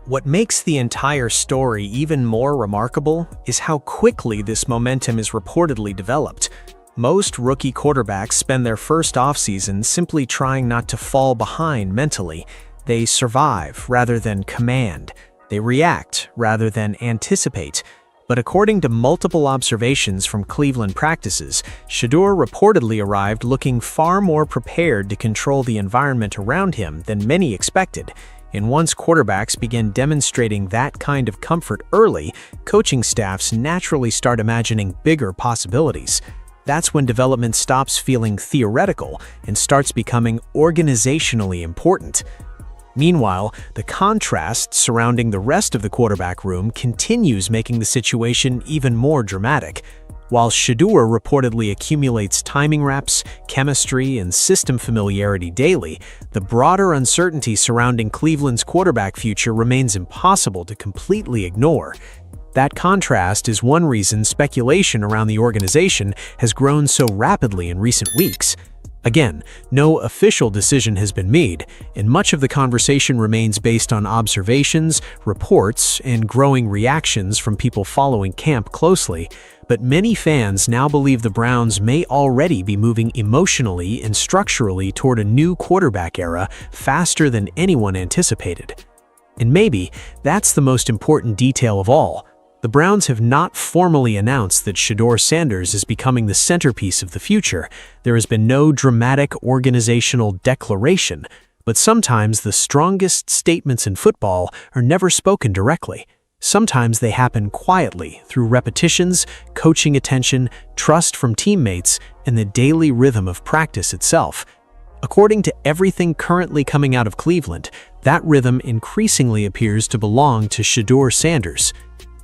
What makes the entire story even more remarkable is how quickly this momentum is reportedly developed. Most rookie quarterbacks spend their first offseason simply trying not to fall behind mentally. They survive rather than command. They react rather than anticipate. But according to multiple observations from Cleveland practices, Shedeur reportedly arrived looking far more prepared to control the environment around him than many expected. And once quarterbacks begin demonstrating that kind of comfort early, coaching staffs naturally start imagining bigger possibilities. That's when development stops feeling theoretical and starts becoming organizationally important. Meanwhile, the contrast surrounding the rest of the quarterback room continues, making the situation even more dramatic. While Shedeur reportedly accumulates timing reps, chemistry, and system familiarity daily, the broader uncertainty surrounding Cleveland's quarterback future remains impossible to completely ignore. That contrast is one reason speculation around the organization has grown so rapidly in recent weeks. Again, no official decision has been made, and much of the conversation remains based on observations, reports, and growing reactions from people following camp closely. But many fans now believe the Browns may already be moving emotionally and structurally toward a new quarterback era faster than anyone anticipated. And maybe that's the most important detail of all. The Browns have not formally announced that Shedeur Sanders is becoming the centerpiece of the future. There has been no dramatic organizational declaration, but sometimes the strongest statements in football are never spoken directly. Sometimes they happen quietly through repetitions, coaching attention, trust from teammates, and the daily rhythm of practice itself. According to everything currently coming out of Cleveland, that rhythm increasingly appears to belong to Shedeur Sanders.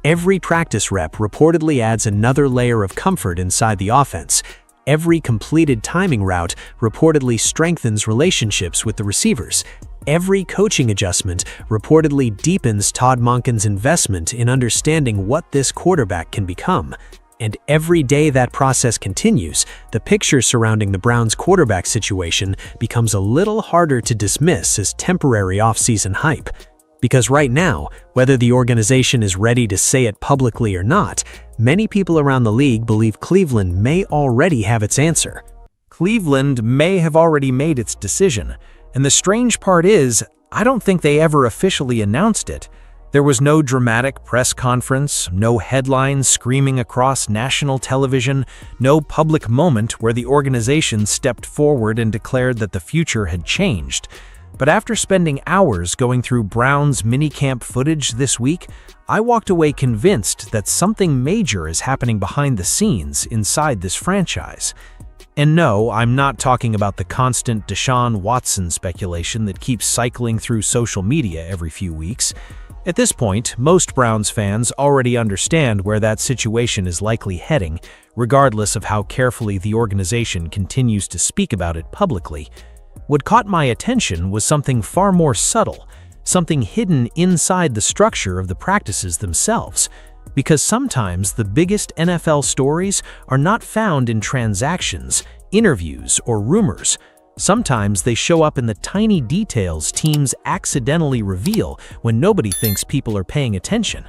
Every practice rep reportedly adds another layer of comfort inside the offense. Every completed timing route reportedly strengthens relationships with the receivers. Every coaching adjustment reportedly deepens Todd Monken's investment in understanding what this quarterback can become. And every day that process continues, the picture surrounding the Browns' quarterback situation becomes a little harder to dismiss as temporary off-season hype. Because right now, whether the organization is ready to say it publicly or not, many people around the league believe Cleveland may already have its answer. Cleveland may have already made its decision, and the strange part is, I don't think they ever officially announced it. There was no dramatic press conference, no headlines screaming across national television, no public moment where the organization stepped forward and declared that the future had changed. But after spending hours going through Browns minicamp footage this week, I walked away convinced that something major is happening behind the scenes inside this franchise. And no, I'm not talking about the constant Deshaun Watson speculation that keeps cycling through social media every few weeks. At this point, most Browns fans already understand where that situation is likely heading, regardless of how carefully the organization continues to speak about it publicly. What caught my attention was something far more subtle, something hidden inside the structure of the practices themselves. Because sometimes the biggest NFL stories are not found in transactions, interviews, or rumors. Sometimes they show up in the tiny details teams accidentally reveal when nobody thinks people are paying attention.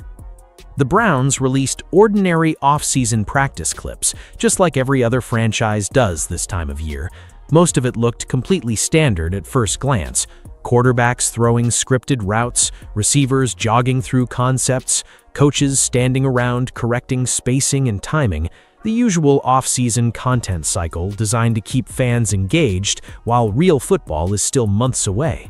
The Browns released ordinary off-season practice clips, just like every other franchise does this time of year. Most of it looked completely standard at first glance. Quarterbacks throwing scripted routes, receivers jogging through concepts, coaches standing around correcting spacing and timing, the usual off-season content cycle designed to keep fans engaged while real football is still months away.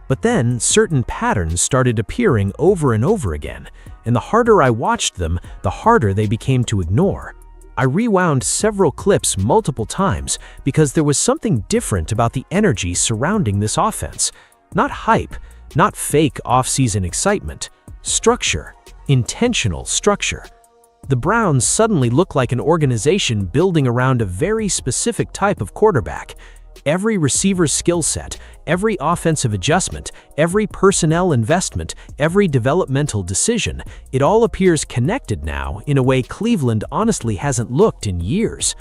But then certain patterns started appearing over and over again, and the harder I watched them, the harder they became to ignore. I rewound several clips multiple times because there was something different about the energy surrounding this offense. Not hype, not fake off-season excitement. Structure. Intentional structure. The Browns suddenly look like an organization building around a very specific type of quarterback. Every receiver's skill set, every offensive adjustment, every personnel investment, every developmental decision, it all appears connected now in a way Cleveland honestly hasn't looked in years.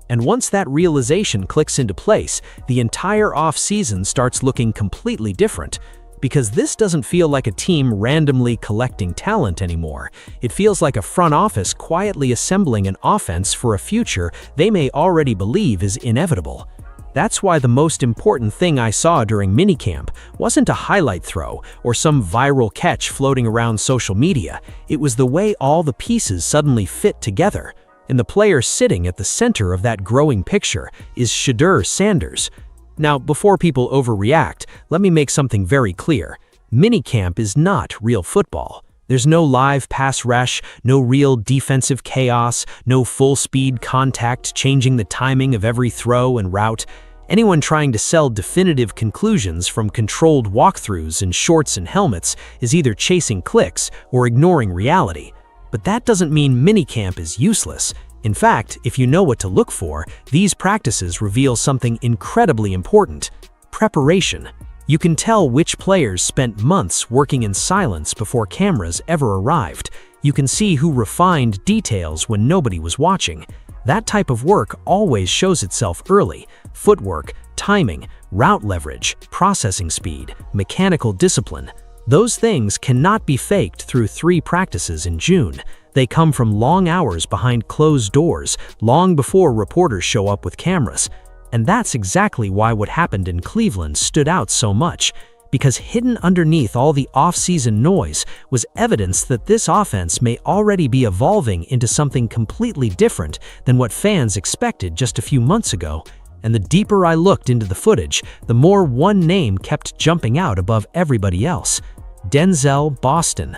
And once that realization clicks into place, the entire offseason starts looking completely different. Because this doesn't feel like a team randomly collecting talent anymore. It feels like a front office quietly assembling an offense for a future they may already believe is inevitable. That's why the most important thing I saw during minicamp wasn't a highlight throw or some viral catch floating around social media. It was the way all the pieces suddenly fit together. And the player sitting at the center of that growing picture is Shedeur Sanders. Now, before people overreact, let me make something very clear. Minicamp is not real football. There's no live pass rush, no real defensive chaos, no full-speed contact changing the timing of every throw and route. Anyone trying to sell definitive conclusions from controlled walkthroughs in shorts and helmets is either chasing clicks or ignoring reality. But that doesn't mean minicamp is useless. In fact, if you know what to look for, these practices reveal something incredibly important: preparation. You can tell which players spent months working in silence before cameras ever arrived. You can see who refined details when nobody was watching. That type of work always shows itself early: footwork, timing, route leverage, processing speed, mechanical discipline. Those things cannot be faked through 3 practices in June. They come from long hours behind closed doors, long before reporters show up with cameras. And that's exactly why what happened in Cleveland stood out so much, because hidden underneath all the off-season noise was evidence that this offense may already be evolving into something completely different than what fans expected just a few months ago. And the deeper I looked into the footage, the more one name kept jumping out above everybody else: Denzel Boston.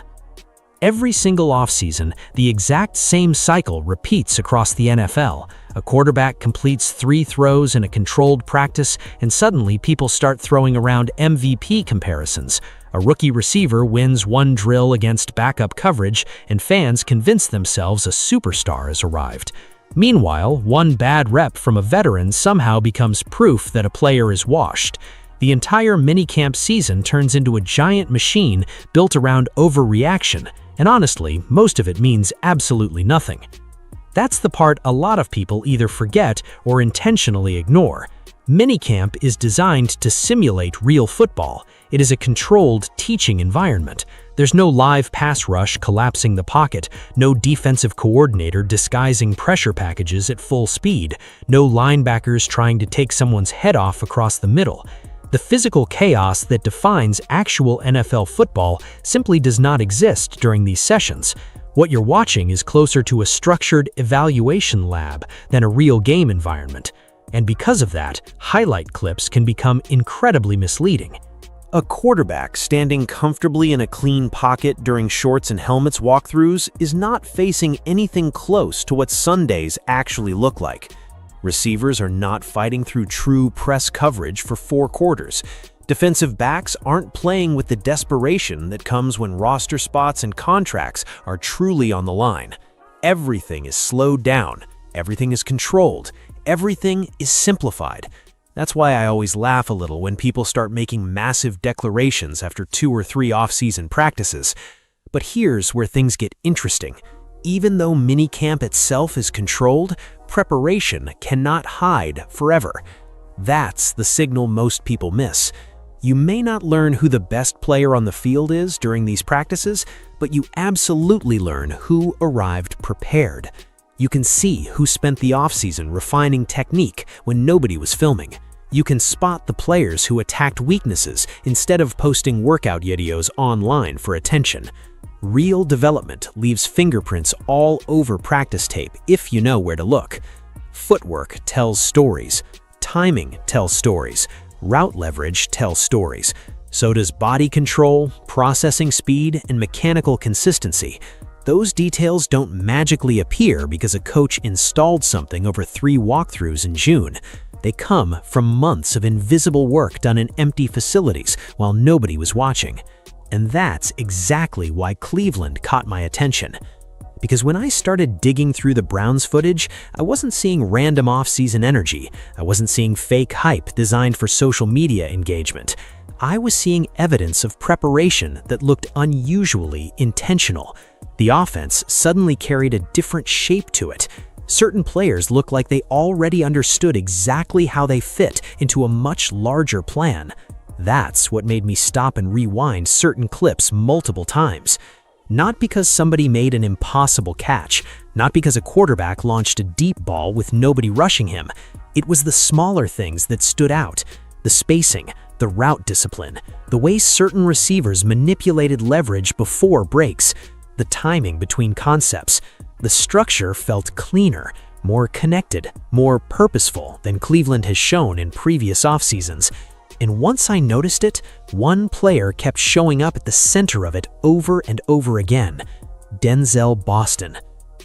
Every single offseason, the exact same cycle repeats across the NFL. A quarterback completes 3 throws in a controlled practice, and suddenly people start throwing around MVP comparisons. A rookie receiver wins 1 drill against backup coverage, and fans convince themselves a superstar has arrived. Meanwhile, 1 bad rep from a veteran somehow becomes proof that a player is washed. The entire minicamp season turns into a giant machine built around overreaction, and honestly, most of it means absolutely nothing. That's the part a lot of people either forget or intentionally ignore. Minicamp is designed to simulate real football. It is a controlled teaching environment. There's no live pass rush collapsing the pocket, no defensive coordinator disguising pressure packages at full speed, no linebackers trying to take someone's head off across the middle. The physical chaos that defines actual NFL football simply does not exist during these sessions. What you're watching is closer to a structured evaluation lab than a real game environment. And because of that, highlight clips can become incredibly misleading. A quarterback standing comfortably in a clean pocket during shorts and helmets walkthroughs is not facing anything close to what Sundays actually look like. Receivers are not fighting through true press coverage for 4 quarters. Defensive backs aren't playing with the desperation that comes when roster spots and contracts are truly on the line. Everything is slowed down, everything is controlled, everything is simplified. That's why I always laugh a little when people start making massive declarations after 2 or 3 off-season practices. But here's where things get interesting. Even though minicamp itself is controlled, preparation cannot hide forever. That's the signal most people miss. You may not learn who the best player on the field is during these practices, but you absolutely learn who arrived prepared. You can see who spent the offseason refining technique when nobody was filming. You can spot the players who attacked weaknesses instead of posting workout videos online for attention. Real development leaves fingerprints all over practice tape if you know where to look. Footwork tells stories. Timing tells stories. Route leverage tells stories. So does body control, processing speed, and mechanical consistency. Those details don't magically appear because a coach installed something over 3 walkthroughs in June. They come from months of invisible work done in empty facilities while nobody was watching. And that's exactly why Cleveland caught my attention. Because when I started digging through the Browns footage, I wasn't seeing random off-season energy. I wasn't seeing fake hype designed for social media engagement. I was seeing evidence of preparation that looked unusually intentional. The offense suddenly carried a different shape to it. Certain players looked like they already understood exactly how they fit into a much larger plan. That's what made me stop and rewind certain clips multiple times. Not because somebody made an impossible catch, not because a quarterback launched a deep ball with nobody rushing him. It was the smaller things that stood out. The spacing, the route discipline, the way certain receivers manipulated leverage before breaks, the timing between concepts. The structure felt cleaner, more connected, more purposeful than Cleveland has shown in previous off-seasons. And once I noticed it, one player kept showing up at the center of it over and over again: Denzel Boston.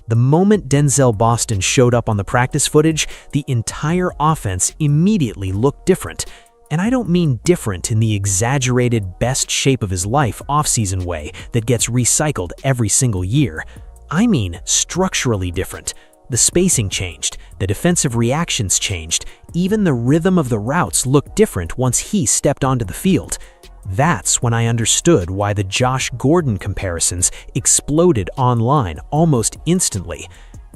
The moment Denzel Boston showed up on the practice footage, the entire offense immediately looked different. And I don't mean different in the exaggerated best shape of his life offseason way that gets recycled every single year. I mean structurally different. The spacing changed, the defensive reactions changed, even the rhythm of the routes looked different once he stepped onto the field. That's when I understood why the Josh Gordon comparisons exploded online almost instantly.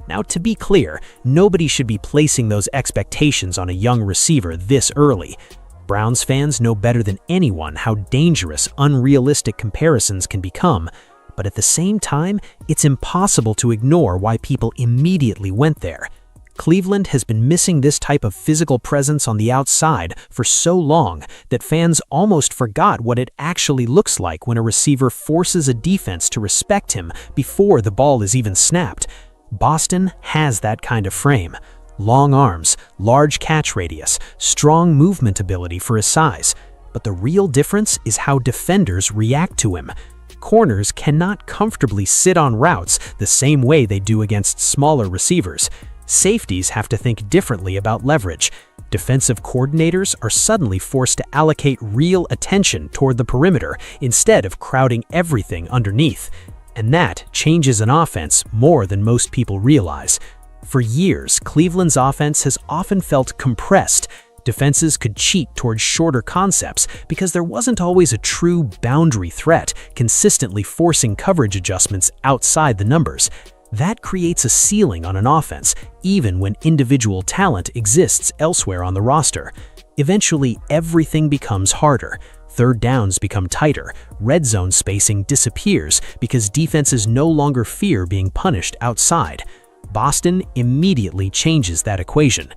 Now, to be clear, nobody should be placing those expectations on a young receiver this early. Browns fans know better than anyone how dangerous unrealistic comparisons can become. But at the same time, it's impossible to ignore why people immediately went there. Cleveland has been missing this type of physical presence on the outside for so long that fans almost forgot what it actually looks like when a receiver forces a defense to respect him before the ball is even snapped. Boston has that kind of frame. Long arms, large catch radius, strong movement ability for his size. But the real difference is how defenders react to him. corners cannot comfortably sit on routes the same way they do against smaller receivers. Safeties have to think differently about leverage. Defensive coordinators are suddenly forced to allocate real attention toward the perimeter instead of crowding everything underneath. And that changes an offense more than most people realize. For years, Cleveland's offense has often felt compressed. Defenses could cheat towards shorter concepts because there wasn't always a true boundary threat, consistently forcing coverage adjustments outside the numbers. That creates a ceiling on an offense, even when individual talent exists elsewhere on the roster. Eventually, everything becomes harder. Third downs become tighter, red zone spacing disappears because defenses no longer fear being punished outside. Boston immediately changes that equation.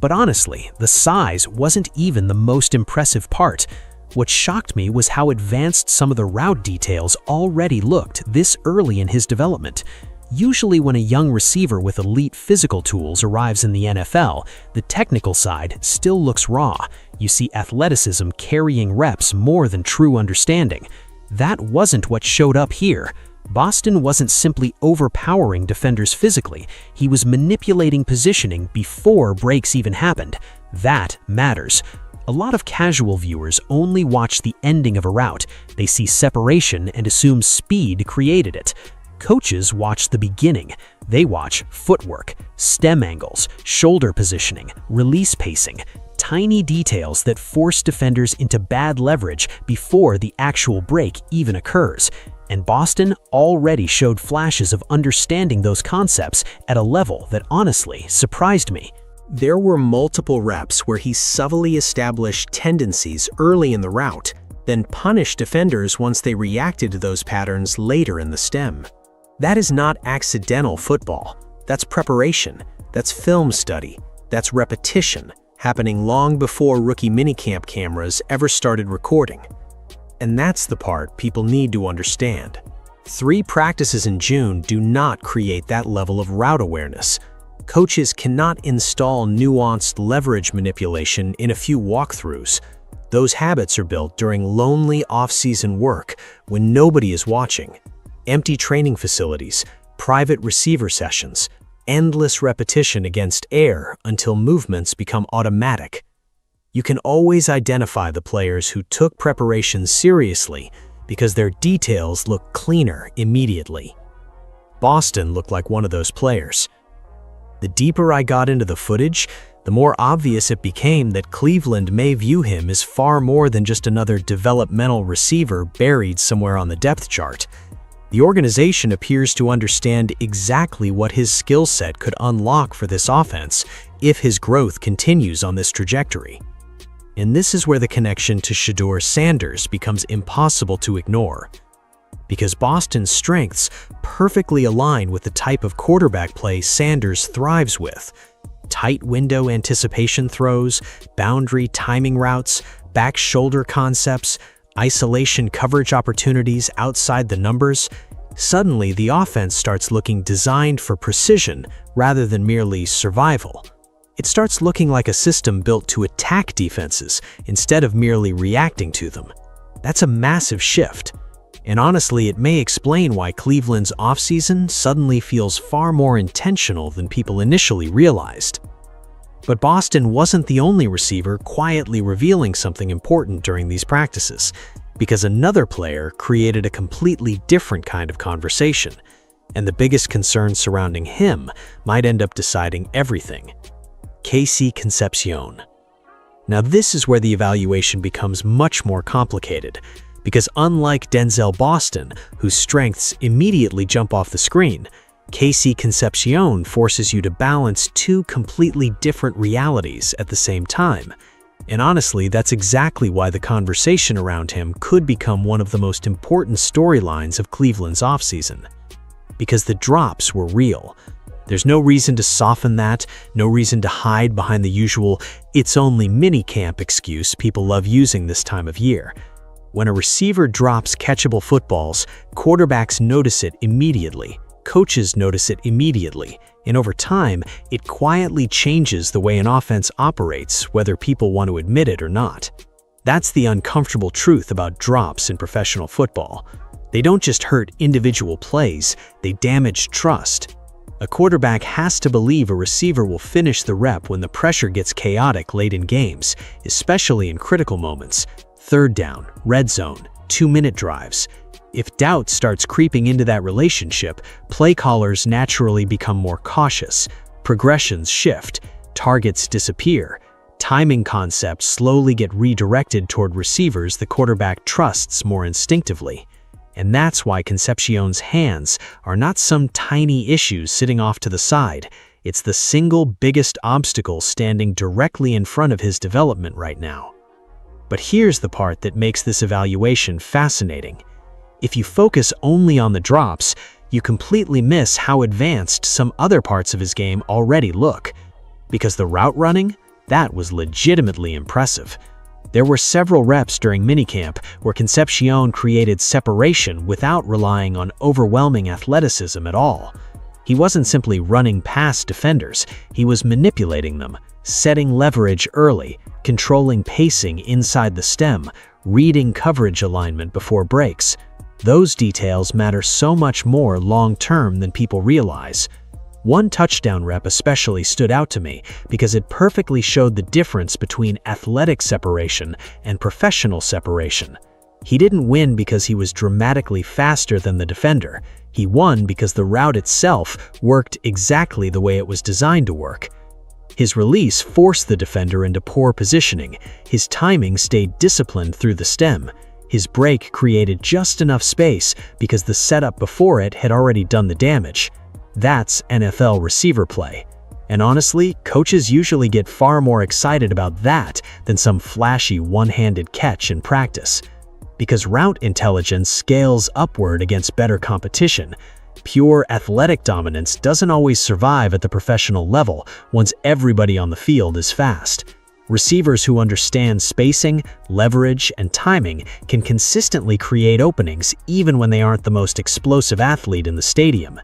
But honestly, the size wasn't even the most impressive part. What shocked me was how advanced some of the route details already looked this early in his development. Usually when a young receiver with elite physical tools arrives in the NFL, the technical side still looks raw. You see athleticism carrying reps more than true understanding. That wasn't what showed up here. Boston wasn't simply overpowering defenders physically, he was manipulating positioning before breaks even happened. That matters. A lot of casual viewers only watch the ending of a route. They see separation and assume speed created it. Coaches watch the beginning. They watch footwork, stem angles, shoulder positioning, release pacing, tiny details that force defenders into bad leverage before the actual break even occurs. And Boston already showed flashes of understanding those concepts at a level that honestly surprised me. There were multiple reps where he subtly established tendencies early in the route, then punished defenders once they reacted to those patterns later in the stem. That is not accidental football. That's preparation. That's film study. That's repetition, happening long before rookie minicamp cameras ever started recording. And that's the part people need to understand. 3 practices in June do not create that level of route awareness. Coaches cannot install nuanced leverage manipulation in a few walkthroughs. Those habits are built during lonely off-season work when nobody is watching. Empty training facilities, private receiver sessions, endless repetition against air until movements become automatic. You can always identify the players who took preparation seriously because their details look cleaner immediately. Boston looked like one of those players. The deeper I got into the footage, the more obvious it became that Cleveland may view him as far more than just another developmental receiver buried somewhere on the depth chart. The organization appears to understand exactly what his skill set could unlock for this offense if his growth continues on this trajectory. And this is where the connection to Shedeur Sanders becomes impossible to ignore. Because Boston's strengths perfectly align with the type of quarterback play Sanders thrives with. Tight window anticipation throws, boundary timing routes, back shoulder concepts, isolation coverage opportunities outside the numbers. Suddenly, the offense starts looking designed for precision rather than merely survival. It starts looking like a system built to attack defenses instead of merely reacting to them. That's a massive shift. And honestly, it may explain why Cleveland's offseason suddenly feels far more intentional than people initially realized. But Boston wasn't the only receiver quietly revealing something important during these practices, because another player created a completely different kind of conversation, and the biggest concern surrounding him might end up deciding everything. Casey Concepcion. Now this is where the evaluation becomes much more complicated, because unlike Denzel Boston, whose strengths immediately jump off the screen, Casey Concepcion forces you to balance 2 completely different realities at the same time. And honestly, that's exactly why the conversation around him could become one of the most important storylines of Cleveland's offseason. Because the drops were real. There's no reason to soften that, no reason to hide behind the usual "it's only minicamp" excuse people love using this time of year. When a receiver drops catchable footballs, quarterbacks notice it immediately, coaches notice it immediately, and over time, it quietly changes the way an offense operates, whether people want to admit it or not. That's the uncomfortable truth about drops in professional football. They don't just hurt individual plays, they damage trust. A quarterback has to believe a receiver will finish the rep when the pressure gets chaotic late in games, especially in critical moments. Third down, red zone, 2-minute drives. If doubt starts creeping into that relationship, play callers naturally become more cautious. Progressions shift, targets disappear. Timing concepts slowly get redirected toward receivers the quarterback trusts more instinctively. And that's why Concepcion's hands are not some tiny issues sitting off to the side. It's the single biggest obstacle standing directly in front of his development right now. But here's the part that makes this evaluation fascinating. If you focus only on the drops, you completely miss how advanced some other parts of his game already look. Because the route running, that was legitimately impressive. There were several reps during Minicamp where Concepcion created separation without relying on overwhelming athleticism at all. He wasn't simply running past defenders, he was manipulating them, setting leverage early, controlling pacing inside the stem, reading coverage alignment before breaks. Those details matter so much more long-term than people realize. One touchdown rep especially stood out to me because it perfectly showed the difference between athletic separation and professional separation. He didn't win because he was dramatically faster than the defender. He won because the route itself worked exactly the way it was designed to work. His release forced the defender into poor positioning. His timing stayed disciplined through the stem. His break created just enough space because the setup before it had already done the damage. That's NFL receiver play. And honestly, coaches usually get far more excited about that than some flashy one-handed catch in practice. Because route intelligence scales upward against better competition. Pure athletic dominance doesn't always survive at the professional level once everybody on the field is fast. Receivers who understand spacing, leverage, and timing can consistently create openings even when they aren't the most explosive athlete in the stadium.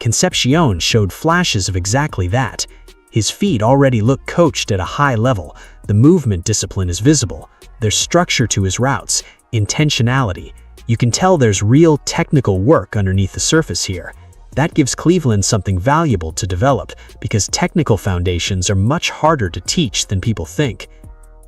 Concepcion showed flashes of exactly that. His feet already look coached at a high level, the movement discipline is visible, there's structure to his routes, intentionality. You can tell there's real technical work underneath the surface here. That gives Cleveland something valuable to develop because technical foundations are much harder to teach than people think.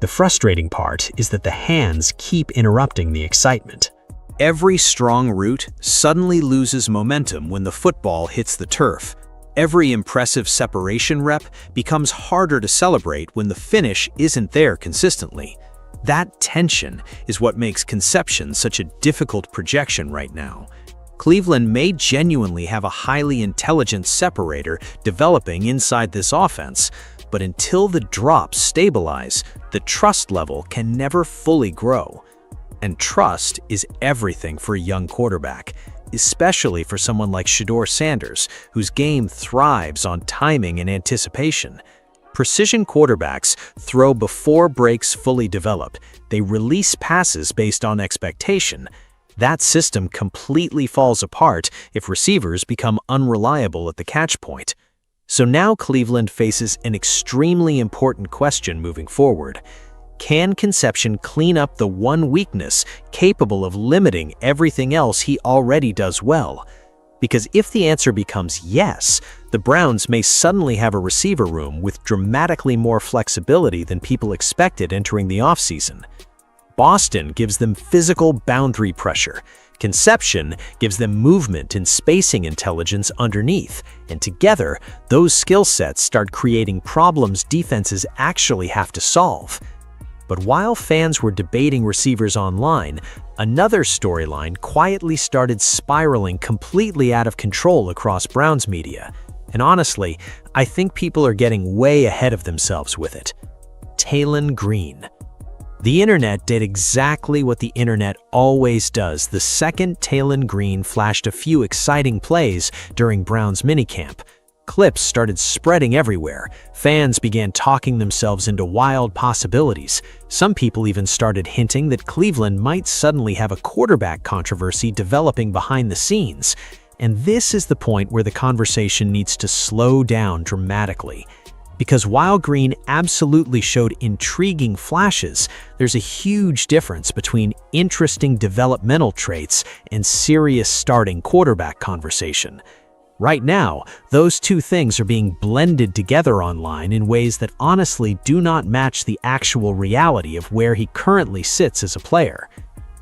The frustrating part is that the hands keep interrupting the excitement. Every strong route suddenly loses momentum when the football hits the turf. Every impressive separation rep becomes harder to celebrate when the finish isn't there consistently. That tension is what makes Concepcion such a difficult projection right now. Cleveland may genuinely have a highly intelligent separator developing inside this offense, but until the drops stabilize, the trust level can never fully grow. And trust is everything for a young quarterback, especially for someone like Shedeur Sanders, whose game thrives on timing and anticipation. Precision quarterbacks throw before breaks fully develop. They release passes based on expectation. That system completely falls apart if receivers become unreliable at the catch point. So now Cleveland faces an extremely important question moving forward. Can Concepcion clean up the one weakness capable of limiting everything else he already does well? Because if the answer becomes yes, the Browns may suddenly have a receiver room with dramatically more flexibility than people expected entering the offseason. Boston gives them physical boundary pressure. Concepcion gives them movement and spacing intelligence underneath, and together, those skill sets start creating problems defenses actually have to solve. But while fans were debating receivers online, another storyline quietly started spiraling completely out of control across Browns media. And honestly, I think people are getting way ahead of themselves with it. Taylen Green. The internet did exactly what the internet always does the second Taylen Green flashed a few exciting plays during Browns minicamp. Clips started spreading everywhere. Fans began talking themselves into wild possibilities. Some people even started hinting that Cleveland might suddenly have a quarterback controversy developing behind the scenes. And this is the point where the conversation needs to slow down dramatically. Because while Green absolutely showed intriguing flashes, there's a huge difference between interesting developmental traits and serious starting quarterback conversation. Right now, those two things are being blended together online in ways that honestly do not match the actual reality of where he currently sits as a player.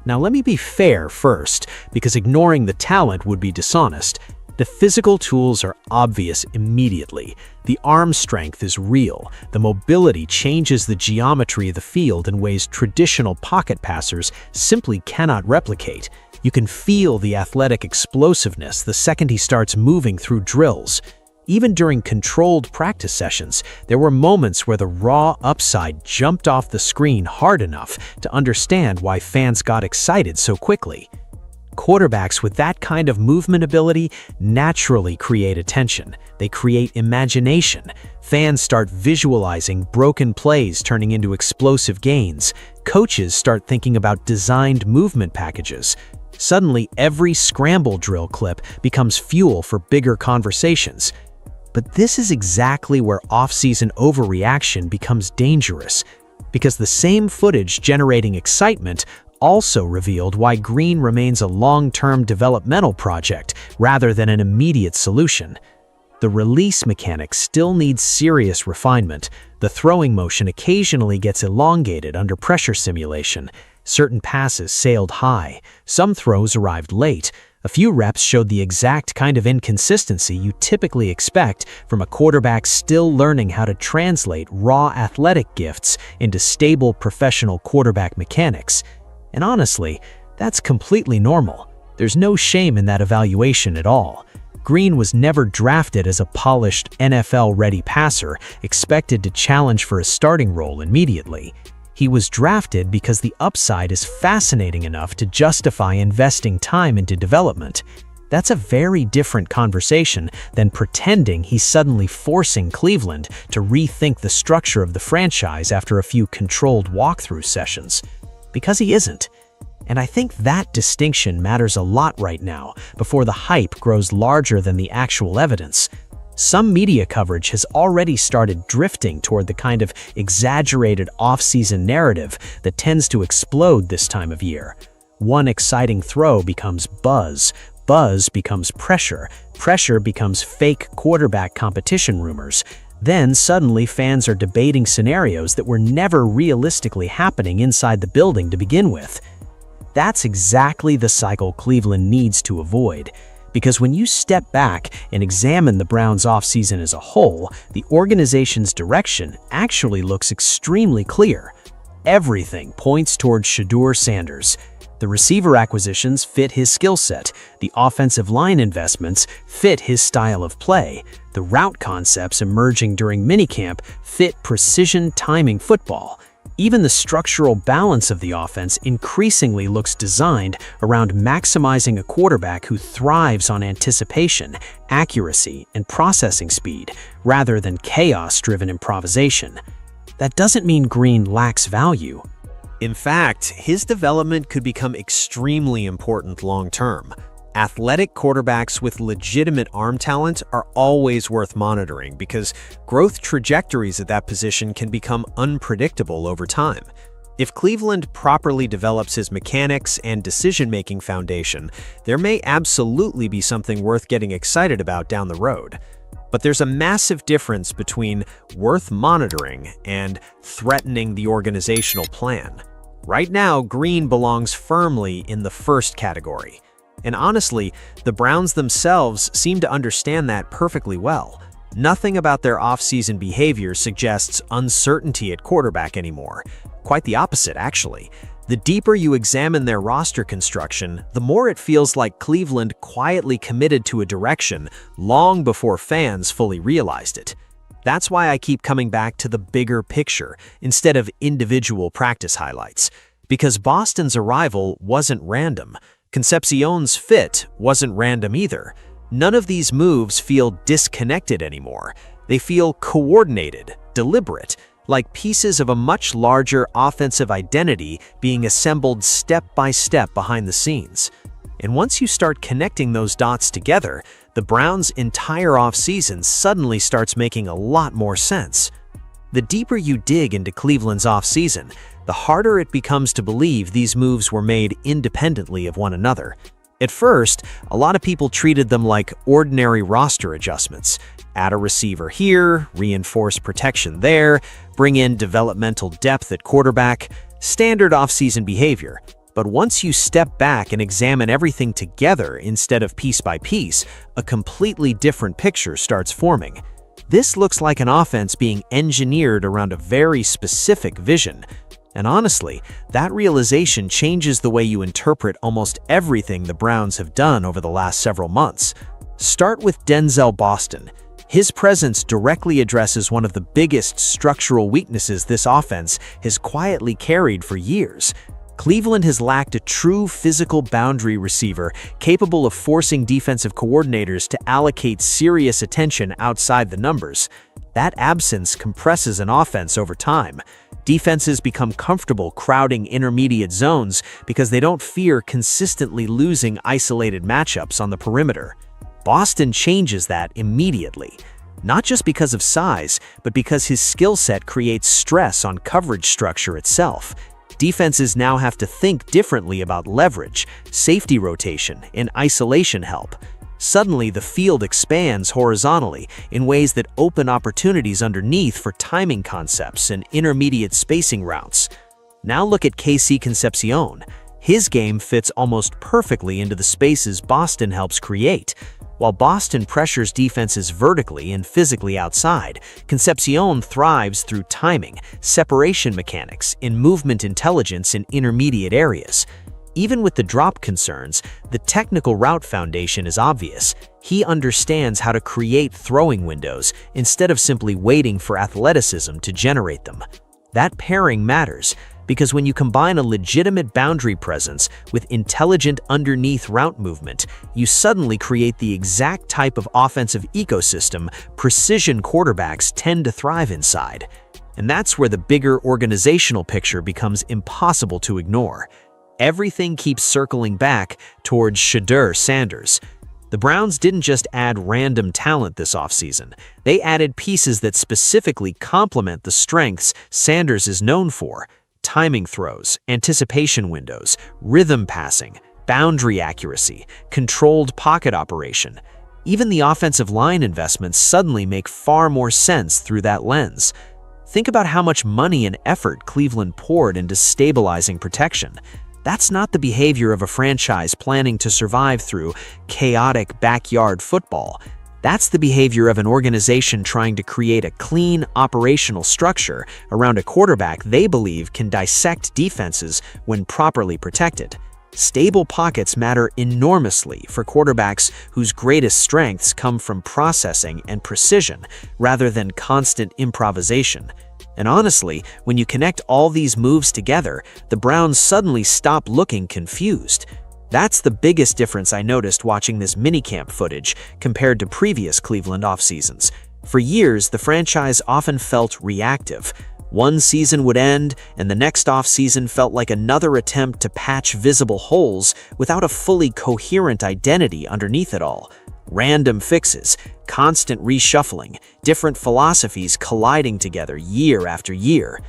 Now let me be fair first, because ignoring the talent would be dishonest. The physical tools are obvious immediately. The arm strength is real. The mobility changes the geometry of the field in ways traditional pocket passers simply cannot replicate. You can feel the athletic explosiveness the second he starts moving through drills. Even during controlled practice sessions, there were moments where the raw upside jumped off the screen hard enough to understand why fans got excited so quickly. Quarterbacks with that kind of movement ability naturally create attention. They create imagination. Fans start visualizing broken plays turning into explosive gains. Coaches start thinking about designed movement packages. Suddenly, every scramble drill clip becomes fuel for bigger conversations. But this is exactly where off-season overreaction becomes dangerous, because the same footage generating excitement also revealed why Green remains a long-term developmental project rather than an immediate solution. The release mechanics still needs serious refinement. The throwing motion occasionally gets elongated under pressure simulation. Certain passes sailed high. Some throws arrived late. A few reps showed the exact kind of inconsistency you typically expect from a quarterback still learning how to translate raw athletic gifts into stable professional quarterback mechanics. And honestly, that's completely normal. There's no shame in that evaluation at all. Green was never drafted as a polished NFL-ready passer expected to challenge for a starting role immediately. He was drafted because the upside is fascinating enough to justify investing time into development. That's a very different conversation than pretending he's suddenly forcing Cleveland to rethink the structure of the franchise after a few controlled walkthrough sessions. Because he isn't. And I think that distinction matters a lot right now, before the hype grows larger than the actual evidence. Some media coverage has already started drifting toward the kind of exaggerated off-season narrative that tends to explode this time of year. One exciting throw becomes buzz, buzz becomes pressure, pressure becomes fake quarterback competition rumors. Then suddenly fans are debating scenarios that were never realistically happening inside the building to begin with. That's exactly the cycle Cleveland needs to avoid. Because when you step back and examine the Browns' offseason as a whole, the organization's direction actually looks extremely clear. Everything points towards Shedeur Sanders. The receiver acquisitions fit his skill set. The offensive line investments fit his style of play. The route concepts emerging during minicamp fit precision timing football. Even the structural balance of the offense increasingly looks designed around maximizing a quarterback who thrives on anticipation, accuracy, and processing speed, rather than chaos-driven improvisation. That doesn't mean Green lacks value. In fact, his development could become extremely important long-term. Athletic quarterbacks with legitimate arm talent are always worth monitoring because growth trajectories at that position can become unpredictable over time. If Cleveland properly develops his mechanics and decision-making foundation, there may absolutely be something worth getting excited about down the road. But there's a massive difference between worth monitoring and threatening the organizational plan. Right now, Green belongs firmly in the first category. And honestly, the Browns themselves seem to understand that perfectly well. Nothing about their off-season behavior suggests uncertainty at quarterback anymore. Quite the opposite, actually. The deeper you examine their roster construction, the more it feels like Cleveland quietly committed to a direction long before fans fully realized it. That's why I keep coming back to the bigger picture instead of individual practice highlights. Because Boston's arrival wasn't random. Concepcion's fit wasn't random either. None of these moves feel disconnected anymore. They feel coordinated, deliberate, like pieces of a much larger offensive identity being assembled step by step behind the scenes. And once you start connecting those dots together, the Browns' entire offseason suddenly starts making a lot more sense. The deeper you dig into Cleveland's offseason, the harder it becomes to believe these moves were made independently of one another. At first, a lot of people treated them like ordinary roster adjustments. Add a receiver here, reinforce protection there, bring in developmental depth at quarterback, standard offseason behavior. But once you step back and examine everything together instead of piece by piece, a completely different picture starts forming. This looks like an offense being engineered around a very specific vision. And honestly, that realization changes the way you interpret almost everything the Browns have done over the last several months. Start with Denzel Boston. His presence directly addresses one of the biggest structural weaknesses this offense has quietly carried for years. Cleveland has lacked a true physical boundary receiver capable of forcing defensive coordinators to allocate serious attention outside the numbers. That absence compresses an offense over time. Defenses become comfortable crowding intermediate zones because they don't fear consistently losing isolated matchups on the perimeter. Boston changes that immediately. Not just because of size, but because his skill set creates stress on coverage structure itself. Defenses now have to think differently about leverage, safety rotation, and isolation help. Suddenly, the field expands horizontally in ways that open opportunities underneath for timing concepts and intermediate spacing routes. Now look at KC Concepcion. His game fits almost perfectly into the spaces Boston helps create. While Boston pressures defenses vertically and physically outside, Concepcion thrives through timing, separation mechanics, and movement intelligence in intermediate areas. Even with the drop concerns, the technical route foundation is obvious. He understands how to create throwing windows instead of simply waiting for athleticism to generate them. That pairing matters, because when you combine a legitimate boundary presence with intelligent underneath route movement, you suddenly create the exact type of offensive ecosystem precision quarterbacks tend to thrive inside. And that's where the bigger organizational picture becomes impossible to ignore. Everything keeps circling back towards Shedeur Sanders. The Browns didn't just add random talent this offseason. They added pieces that specifically complement the strengths Sanders is known for: timing throws, anticipation windows, rhythm passing, boundary accuracy, controlled pocket operation. Even the offensive line investments suddenly make far more sense through that lens. Think about how much money and effort Cleveland poured into stabilizing protection. That's not the behavior of a franchise planning to survive through chaotic backyard football. That's the behavior of an organization trying to create a clean, operational structure around a quarterback they believe can dissect defenses when properly protected. Stable pockets matter enormously for quarterbacks whose greatest strengths come from processing and precision rather than constant improvisation. And honestly, when you connect all these moves together, the Browns suddenly stop looking confused. That's the biggest difference I noticed watching this minicamp footage compared to previous Cleveland offseasons. For years, the franchise often felt reactive. One season would end, and the next offseason felt like another attempt to patch visible holes without a fully coherent identity underneath it all. Random fixes, constant reshuffling, different philosophies colliding together year after year.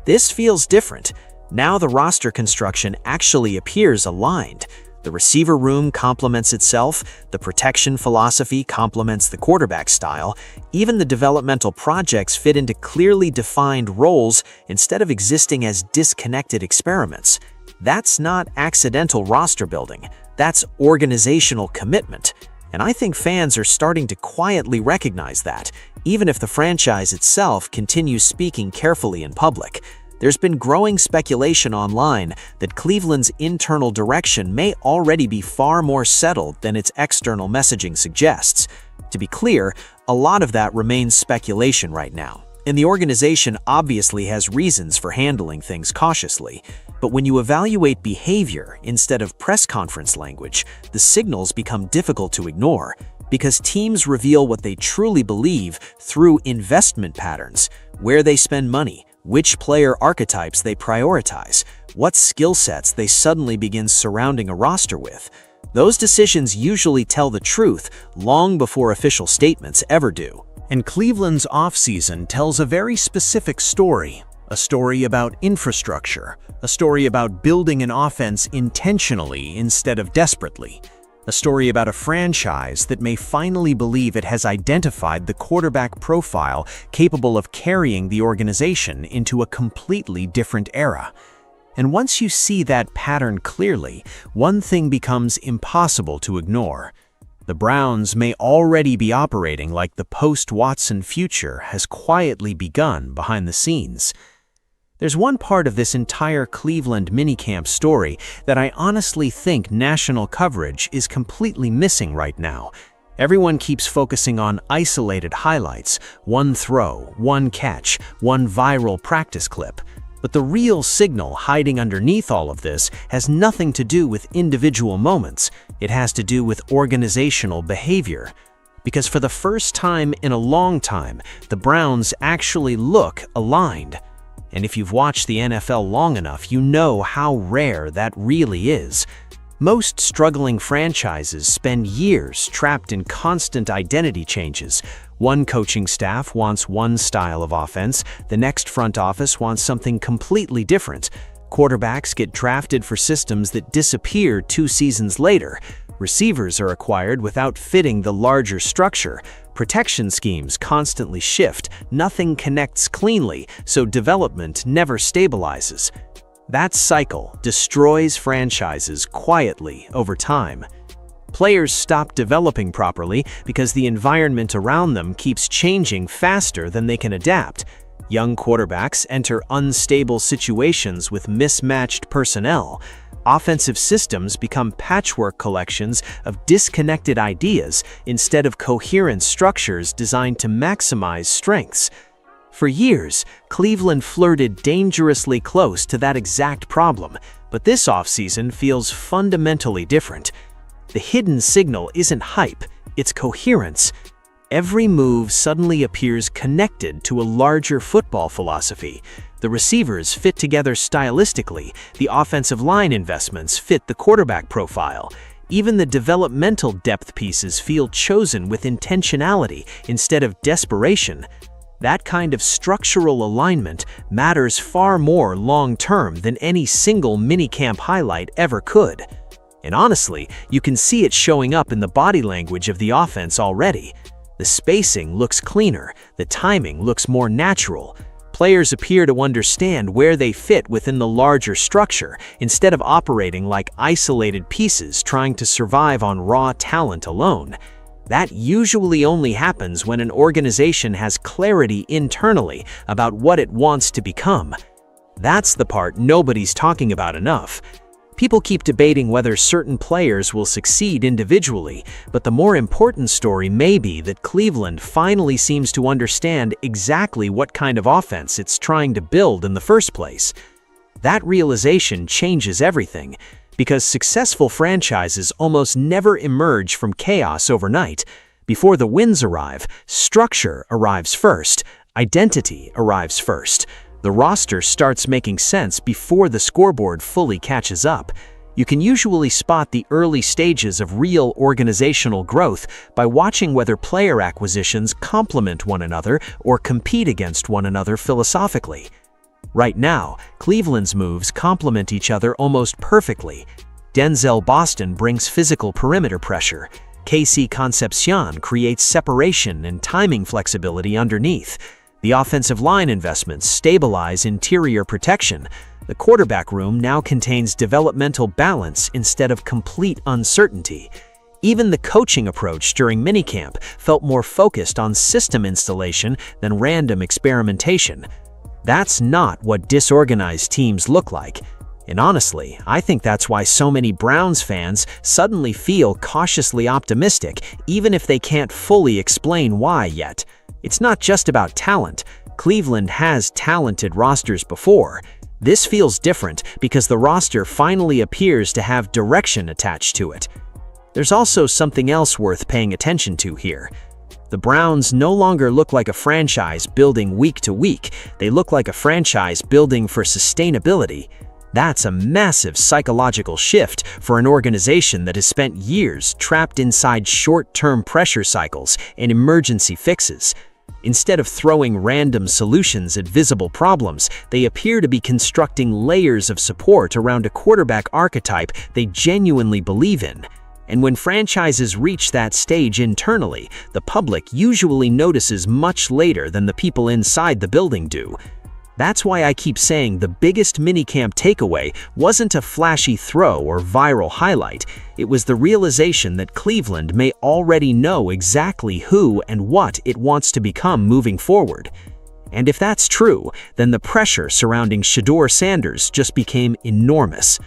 This feels different. Now the roster construction actually appears aligned. The receiver room complements itself, the protection philosophy complements the quarterback style, even the developmental projects fit into clearly defined roles instead of existing as disconnected experiments. That's not accidental roster building, that's organizational commitment. And I think fans are starting to quietly recognize that, even if the franchise itself continues speaking carefully in public. There's been growing speculation online that Cleveland's internal direction may already be far more settled than its external messaging suggests. To be clear, a lot of that remains speculation right now, and the organization obviously has reasons for handling things cautiously. But when you evaluate behavior instead of press conference language, the signals become difficult to ignore, because teams reveal what they truly believe through investment patterns, where they spend money, which player archetypes they prioritize, what skill sets they suddenly begin surrounding a roster with. Those decisions usually tell the truth long before official statements ever do. And Cleveland's offseason tells a very specific story. A story about infrastructure, a story about building an offense intentionally instead of desperately, a story about a franchise that may finally believe it has identified the quarterback profile capable of carrying the organization into a completely different era. And once you see that pattern clearly, one thing becomes impossible to ignore. The Browns may already be operating like the post-Watson future has quietly begun behind the scenes. There's one part of this entire Cleveland minicamp story that I honestly think national coverage is completely missing right now. Everyone keeps focusing on isolated highlights, one throw, one catch, one viral practice clip. But the real signal hiding underneath all of this has nothing to do with individual moments. It has to do with organizational behavior. Because for the first time in a long time, the Browns actually look aligned. And if you've watched the NFL long enough, you know how rare that really is. Most struggling franchises spend years trapped in constant identity changes. One coaching staff wants one style of offense, the next front office wants something completely different. Quarterbacks get drafted for systems that disappear 2 seasons later. Receivers are acquired without fitting the larger structure. Protection schemes constantly shift, nothing connects cleanly, so development never stabilizes. That cycle destroys franchises quietly over time. Players stop developing properly because the environment around them keeps changing faster than they can adapt. Young quarterbacks enter unstable situations with mismatched personnel. Offensive systems become patchwork collections of disconnected ideas instead of coherent structures designed to maximize strengths. For years, Cleveland flirted dangerously close to that exact problem, but this offseason feels fundamentally different. The hidden signal isn't hype, it's coherence. Every move suddenly appears connected to a larger football philosophy. The receivers fit together stylistically, the offensive line investments fit the quarterback profile. Even the developmental depth pieces feel chosen with intentionality instead of desperation. That kind of structural alignment matters far more long-term than any single minicamp highlight ever could. And honestly, you can see it showing up in the body language of the offense already. The spacing looks cleaner, the timing looks more natural. Players appear to understand where they fit within the larger structure instead of operating like isolated pieces trying to survive on raw talent alone. That usually only happens when an organization has clarity internally about what it wants to become. That's the part nobody's talking about enough. People keep debating whether certain players will succeed individually, but the more important story may be that Cleveland finally seems to understand exactly what kind of offense it's trying to build in the first place. That realization changes everything, because successful franchises almost never emerge from chaos overnight. Before the wins arrive, structure arrives first, identity arrives first. The roster starts making sense before the scoreboard fully catches up. You can usually spot the early stages of real organizational growth by watching whether player acquisitions complement one another or compete against one another philosophically. Right now, Cleveland's moves complement each other almost perfectly. Denzel Boston brings physical perimeter pressure. KC Concepcion creates separation and timing flexibility underneath. The offensive line investments stabilize interior protection. The quarterback room now contains developmental balance instead of complete uncertainty. Even the coaching approach during minicamp felt more focused on system installation than random experimentation. That's not what disorganized teams look like. And honestly, I think that's why so many Browns fans suddenly feel cautiously optimistic, even if they can't fully explain why yet. It's not just about talent. Cleveland has talented rosters before. This feels different because the roster finally appears to have direction attached to it. There's also something else worth paying attention to here. The Browns no longer look like a franchise building week to week. They look like a franchise building for sustainability. That's a massive psychological shift for an organization that has spent years trapped inside short-term pressure cycles and emergency fixes. Instead of throwing random solutions at visible problems, they appear to be constructing layers of support around a quarterback archetype they genuinely believe in. And when franchises reach that stage internally, the public usually notices much later than the people inside the building do. That's why I keep saying the biggest minicamp takeaway wasn't a flashy throw or viral highlight. It was the realization that Cleveland may already know exactly who and what it wants to become moving forward. And if that's true, then the pressure surrounding Shedeur Sanders just became enormous.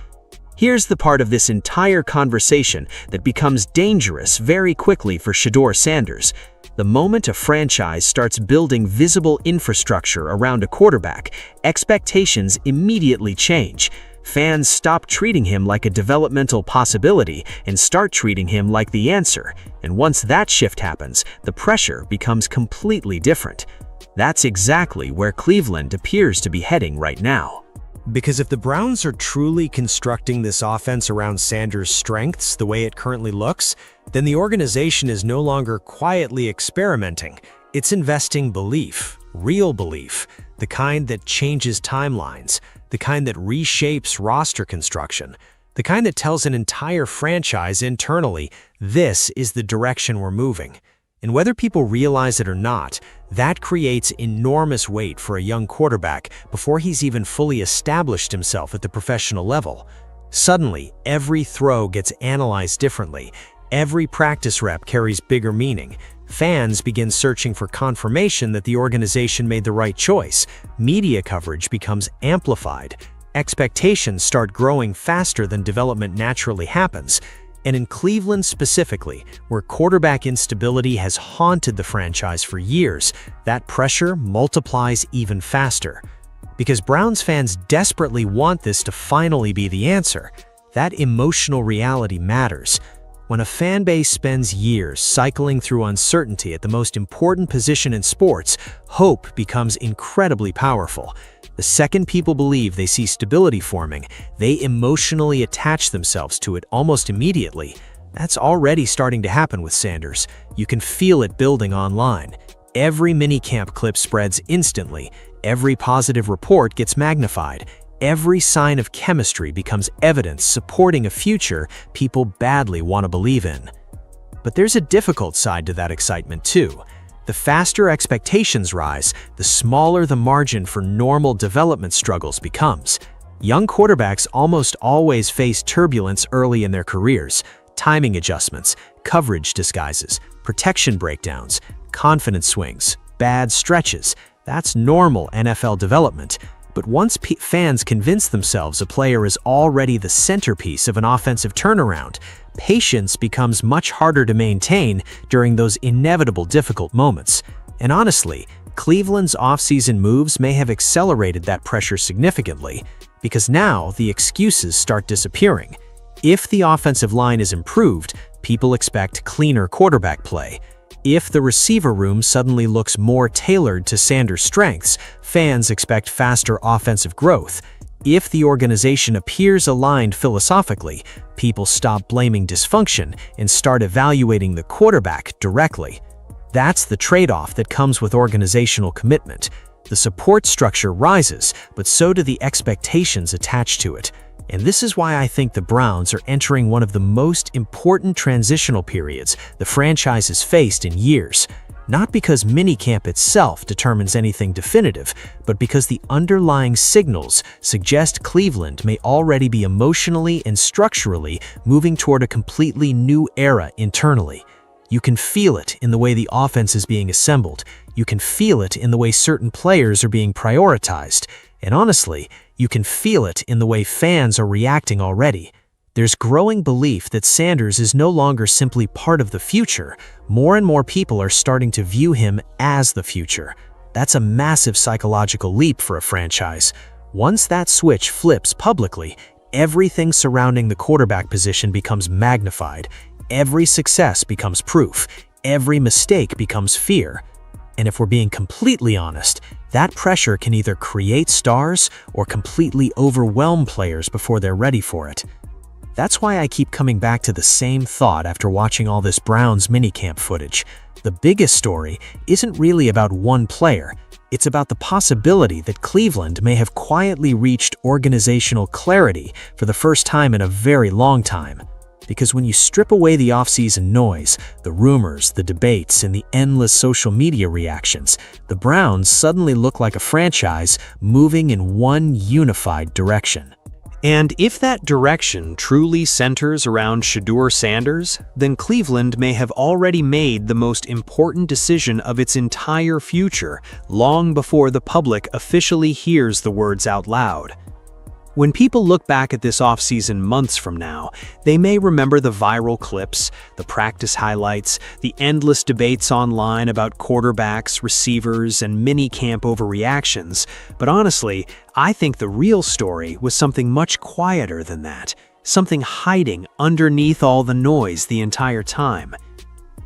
Here's the part of this entire conversation that becomes dangerous very quickly for Shedeur Sanders. The moment a franchise starts building visible infrastructure around a quarterback, expectations immediately change. Fans stop treating him like a developmental possibility and start treating him like the answer. And once that shift happens, the pressure becomes completely different. That's exactly where Cleveland appears to be heading right now. Because if the Browns are truly constructing this offense around Sanders' strengths the way it currently looks, then the organization is no longer quietly experimenting. It's investing belief, real belief, the kind that changes timelines, the kind that reshapes roster construction, the kind that tells an entire franchise internally, this is the direction we're moving. And whether people realize it or not, that creates enormous weight for a young quarterback before he's even fully established himself at the professional level. Suddenly, every throw gets analyzed differently. Every practice rep carries bigger meaning. Fans begin searching for confirmation that the organization made the right choice. Media coverage becomes amplified. Expectations start growing faster than development naturally happens. And in Cleveland specifically, where quarterback instability has haunted the franchise for years, that pressure multiplies even faster. Because Browns fans desperately want this to finally be the answer, that emotional reality matters. When a fan base spends years cycling through uncertainty at the most important position in sports, hope becomes incredibly powerful. The second people believe they see stability forming, they emotionally attach themselves to it almost immediately. That's already starting to happen with Sanders. You can feel it building online. Every minicamp clip spreads instantly. Every positive report gets magnified. Every sign of chemistry becomes evidence supporting a future people badly want to believe in. But there's a difficult side to that excitement too. The faster expectations rise, the smaller the margin for normal development struggles becomes. Young quarterbacks almost always face turbulence early in their careers. Timing adjustments, coverage disguises, protection breakdowns, confidence swings, bad stretches. That's normal NFL development. But once fans convince themselves a player is already the centerpiece of an offensive turnaround, patience becomes much harder to maintain during those inevitable difficult moments. And honestly, Cleveland's offseason moves may have accelerated that pressure significantly, because now the excuses start disappearing. If the offensive line is improved, people expect cleaner quarterback play. If the receiver room suddenly looks more tailored to Sanders' strengths, fans expect faster offensive growth. If the organization appears aligned philosophically, people stop blaming dysfunction and start evaluating the quarterback directly. That's the trade-off that comes with organizational commitment. The support structure rises, but so do the expectations attached to it. And this is why I think the Browns are entering one of the most important transitional periods the franchise has faced in years. Not because minicamp itself determines anything definitive, but because the underlying signals suggest Cleveland may already be emotionally and structurally moving toward a completely new era internally. You can feel it in the way the offense is being assembled. You can feel it in the way certain players are being prioritized. And honestly, you can feel it in the way fans are reacting already. There's growing belief that Sanders is no longer simply part of the future. More and more people are starting to view him as the future. That's a massive psychological leap for a franchise. Once that switch flips publicly, everything surrounding the quarterback position becomes magnified. Every success becomes proof. Every mistake becomes fear. And if we're being completely honest, that pressure can either create stars or completely overwhelm players before they're ready for it. That's why I keep coming back to the same thought after watching all this Browns minicamp footage. The biggest story isn't really about one player. It's about the possibility that Cleveland may have quietly reached organizational clarity for the first time in a very long time. Because when you strip away the offseason noise, the rumors, the debates, and the endless social media reactions, the Browns suddenly look like a franchise moving in one unified direction. And if that direction truly centers around Shedeur Sanders, then Cleveland may have already made the most important decision of its entire future long before the public officially hears the words out loud. When people look back at this offseason months from now, they may remember the viral clips, the practice highlights, the endless debates online about quarterbacks, receivers, and minicamp overreactions. But honestly, I think the real story was something much quieter than that, something hiding underneath all the noise the entire time.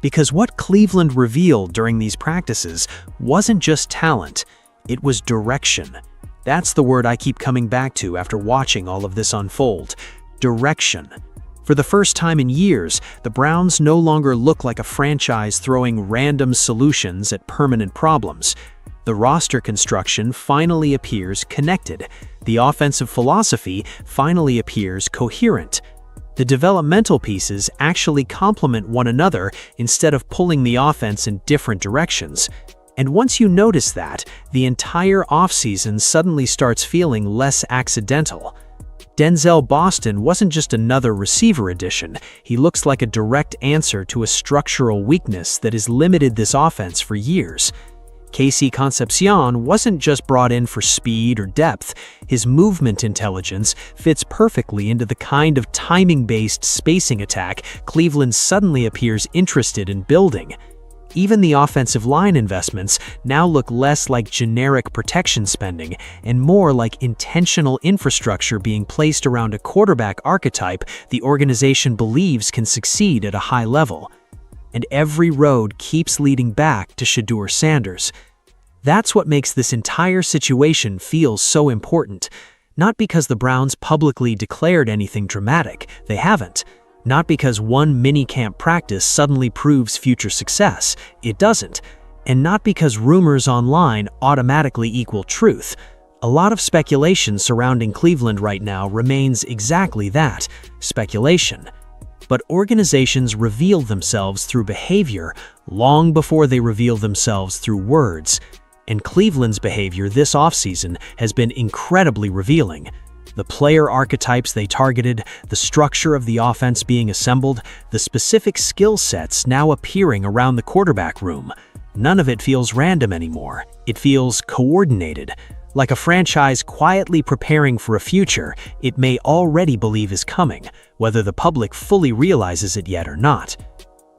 Because what Cleveland revealed during these practices wasn't just talent, it was direction. That's the word I keep coming back to after watching all of this unfold. Direction. For the first time in years, the Browns no longer look like a franchise throwing random solutions at permanent problems. The roster construction finally appears connected. The offensive philosophy finally appears coherent. The developmental pieces actually complement one another instead of pulling the offense in different directions. And once you notice that, the entire offseason suddenly starts feeling less accidental. Denzel Boston wasn't just another receiver addition. He looks like a direct answer to a structural weakness that has limited this offense for years. Casey Concepcion wasn't just brought in for speed or depth. His movement intelligence fits perfectly into the kind of timing-based spacing attack Cleveland suddenly appears interested in building. Even the offensive line investments now look less like generic protection spending and more like intentional infrastructure being placed around a quarterback archetype the organization believes can succeed at a high level. And every road keeps leading back to Shedeur Sanders. That's what makes this entire situation feel so important. Not because the Browns publicly declared anything dramatic, they haven't. Not because one minicamp practice suddenly proves future success, it doesn't. And not because rumors online automatically equal truth. A lot of speculation surrounding Cleveland right now remains exactly that, speculation. But organizations reveal themselves through behavior long before they reveal themselves through words. And Cleveland's behavior this offseason has been incredibly revealing. The player archetypes they targeted, the structure of the offense being assembled, the specific skill sets now appearing around the quarterback room. None of it feels random anymore. It feels coordinated, like a franchise quietly preparing for a future it may already believe is coming, whether the public fully realizes it yet or not.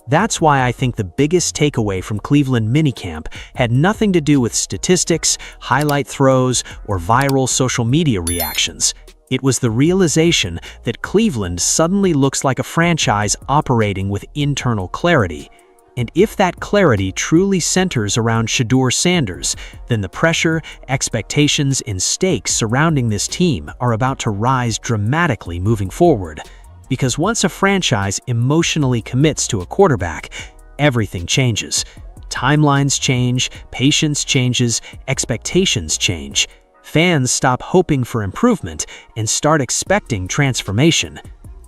That's why I think the biggest takeaway from Cleveland minicamp had nothing to do with statistics, highlight throws, or viral social media reactions. It was the realization that Cleveland suddenly looks like a franchise operating with internal clarity. And if that clarity truly centers around Shedeur Sanders, then the pressure, expectations, and stakes surrounding this team are about to rise dramatically moving forward. Because once a franchise emotionally commits to a quarterback, everything changes. Timelines change, patience changes, expectations change. Fans stop hoping for improvement and start expecting transformation.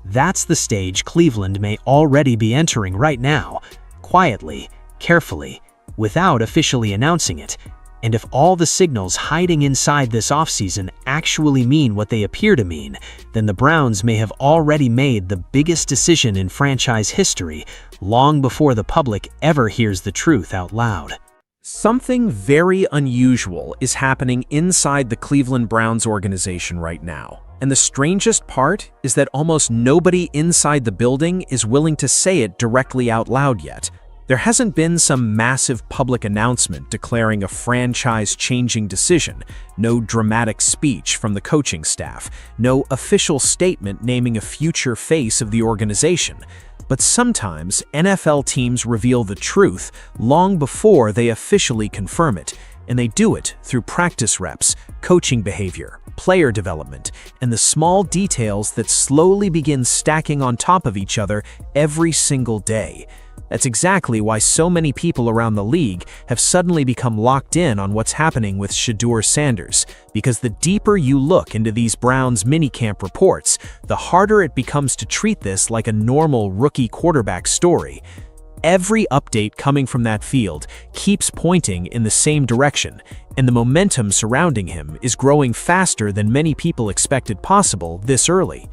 That's the stage Cleveland may already be entering right now, quietly, carefully, without officially announcing it. And if all the signals hiding inside this offseason actually mean what they appear to mean, then the Browns may have already made the biggest decision in franchise history long before the public ever hears the truth out loud. Something very unusual is happening inside the Cleveland Browns organization right now. And the strangest part is that almost nobody inside the building is willing to say it directly out loud yet. There hasn't been some massive public announcement declaring a franchise-changing decision, no dramatic speech from the coaching staff, no official statement naming a future face of the organization. But sometimes NFL teams reveal the truth long before they officially confirm it, and they do it through practice reps, coaching behavior, player development, and the small details that slowly begin stacking on top of each other every single day. That's exactly why so many people around the league have suddenly become locked in on what's happening with Shedeur Sanders, because the deeper you look into these Browns minicamp reports, the harder it becomes to treat this like a normal rookie quarterback story. Every update coming from that field keeps pointing in the same direction, and the momentum surrounding him is growing faster than many people expected possible this early.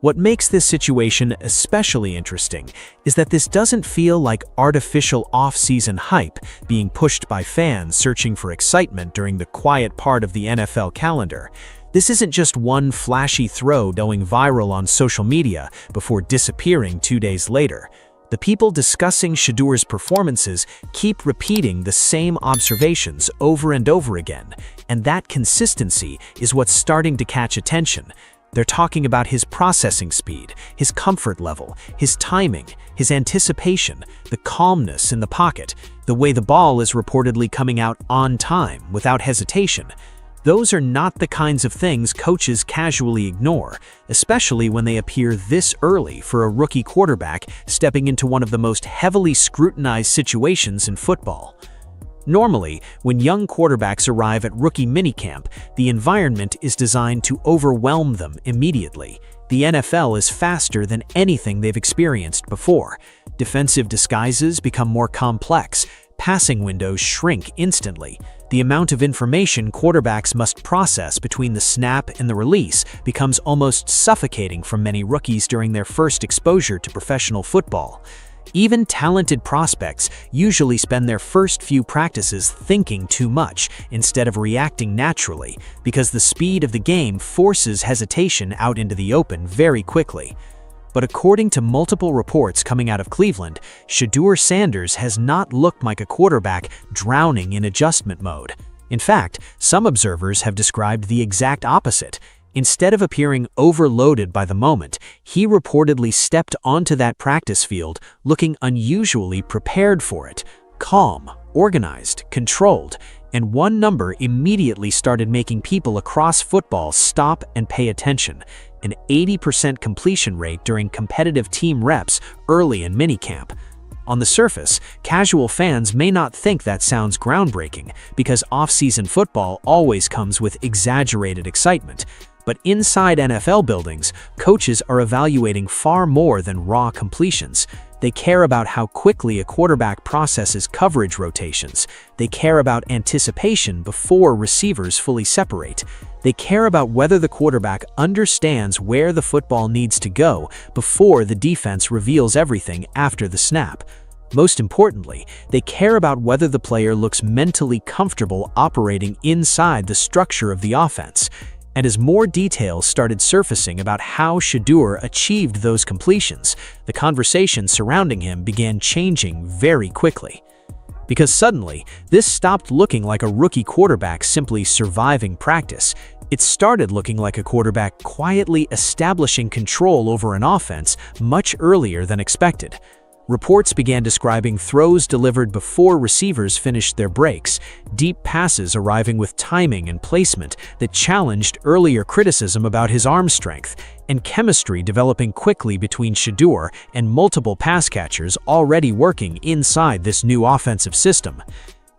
What makes this situation especially interesting is that this doesn't feel like artificial off-season hype being pushed by fans searching for excitement during the quiet part of the NFL calendar. This isn't just one flashy throw going viral on social media before disappearing 2 days later. The people discussing Shedeur's performances keep repeating the same observations over and over again, and that consistency is what's starting to catch attention. They're talking about his processing speed, his comfort level, his timing, his anticipation, the calmness in the pocket, the way the ball is reportedly coming out on time without hesitation. Those are not the kinds of things coaches casually ignore, especially when they appear this early for a rookie quarterback stepping into one of the most heavily scrutinized situations in football. Normally, when young quarterbacks arrive at rookie minicamp, the environment is designed to overwhelm them immediately. The NFL is faster than anything they've experienced before. Defensive disguises become more complex. Passing windows shrink instantly. The amount of information quarterbacks must process between the snap and the release becomes almost suffocating for many rookies during their first exposure to professional football. Even talented prospects usually spend their first few practices thinking too much instead of reacting naturally, because the speed of the game forces hesitation out into the open very quickly. But according to multiple reports coming out of Cleveland, Shedeur Sanders has not looked like a quarterback drowning in adjustment mode. In fact, some observers have described the exact opposite. Instead of appearing overloaded by the moment, he reportedly stepped onto that practice field looking unusually prepared for it, calm, organized, controlled, and one number immediately started making people across football stop and pay attention: an 80% completion rate during competitive team reps early in minicamp. On the surface, casual fans may not think that sounds groundbreaking, because off-season football always comes with exaggerated excitement. But inside NFL buildings, coaches are evaluating far more than raw completions. They care about how quickly a quarterback processes coverage rotations. They care about anticipation before receivers fully separate. They care about whether the quarterback understands where the football needs to go before the defense reveals everything after the snap. Most importantly, they care about whether the player looks mentally comfortable operating inside the structure of the offense. And as more details started surfacing about how Shedeur achieved those completions, the conversation surrounding him began changing very quickly. Because suddenly, this stopped looking like a rookie quarterback simply surviving practice. It started looking like a quarterback quietly establishing control over an offense much earlier than expected. Reports began describing throws delivered before receivers finished their breaks, deep passes arriving with timing and placement that challenged earlier criticism about his arm strength, and chemistry developing quickly between Shedeur and multiple pass catchers already working inside this new offensive system.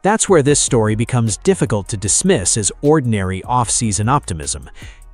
That's where this story becomes difficult to dismiss as ordinary off-season optimism.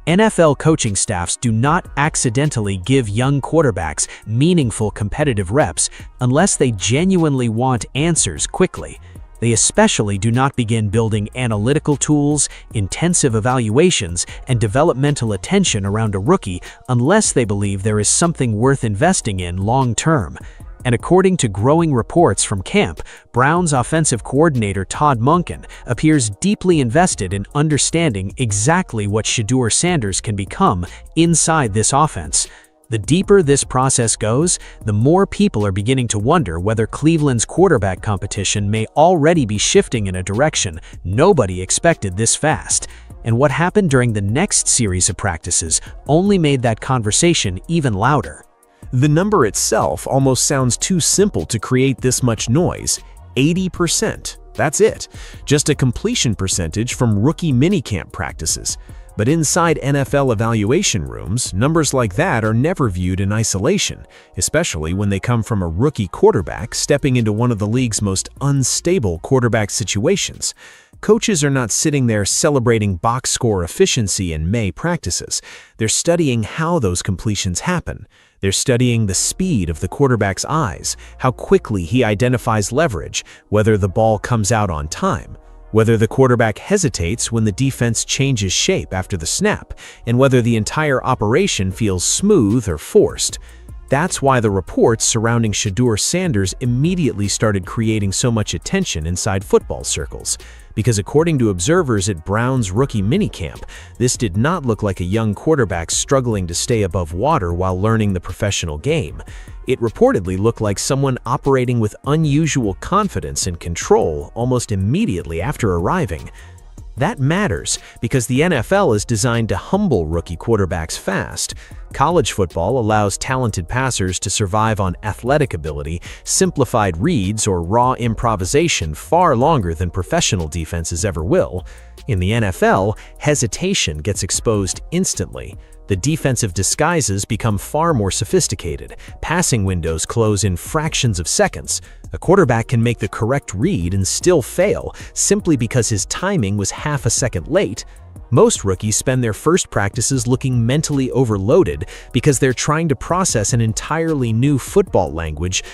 NFL coaching staffs do not accidentally give young quarterbacks meaningful competitive reps unless they genuinely want answers quickly. They especially do not begin building analytical tools, intensive evaluations, and developmental attention around a rookie unless they believe there is something worth investing in long-term. And according to growing reports from camp, Browns offensive coordinator Todd Monken appears deeply invested in understanding exactly what Shedeur Sanders can become inside this offense. The deeper this process goes, the more people are beginning to wonder whether Cleveland's quarterback competition may already be shifting in a direction nobody expected this fast. And what happened during the next series of practices only made that conversation even louder. The number itself almost sounds too simple to create this much noise: 80%. That's it. Just a completion percentage from rookie minicamp practices. But inside NFL evaluation rooms, numbers like that are never viewed in isolation, especially when they come from a rookie quarterback stepping into one of the league's most unstable quarterback situations. Coaches are not sitting there celebrating box score efficiency in May practices. They're studying how those completions happen. They're studying the speed of the quarterback's eyes, how quickly he identifies leverage, whether the ball comes out on time, whether the quarterback hesitates when the defense changes shape after the snap, and whether the entire operation feels smooth or forced. That's why the reports surrounding Shedeur Sanders immediately started creating so much attention inside football circles. Because according to observers at Brown's rookie minicamp, this did not look like a young quarterback struggling to stay above water while learning the professional game. It reportedly looked like someone operating with unusual confidence and control almost immediately after arriving. That matters because the NFL is designed to humble rookie quarterbacks fast. College football allows talented passers to survive on athletic ability, simplified reads, or raw improvisation far longer than professional defenses ever will. In the NFL, hesitation gets exposed instantly. The defensive disguises become far more sophisticated. Passing windows close in fractions of seconds. A quarterback can make the correct read and still fail simply because his timing was half a second late. Most rookies spend their first practices looking mentally overloaded because they're trying to process an entirely new football language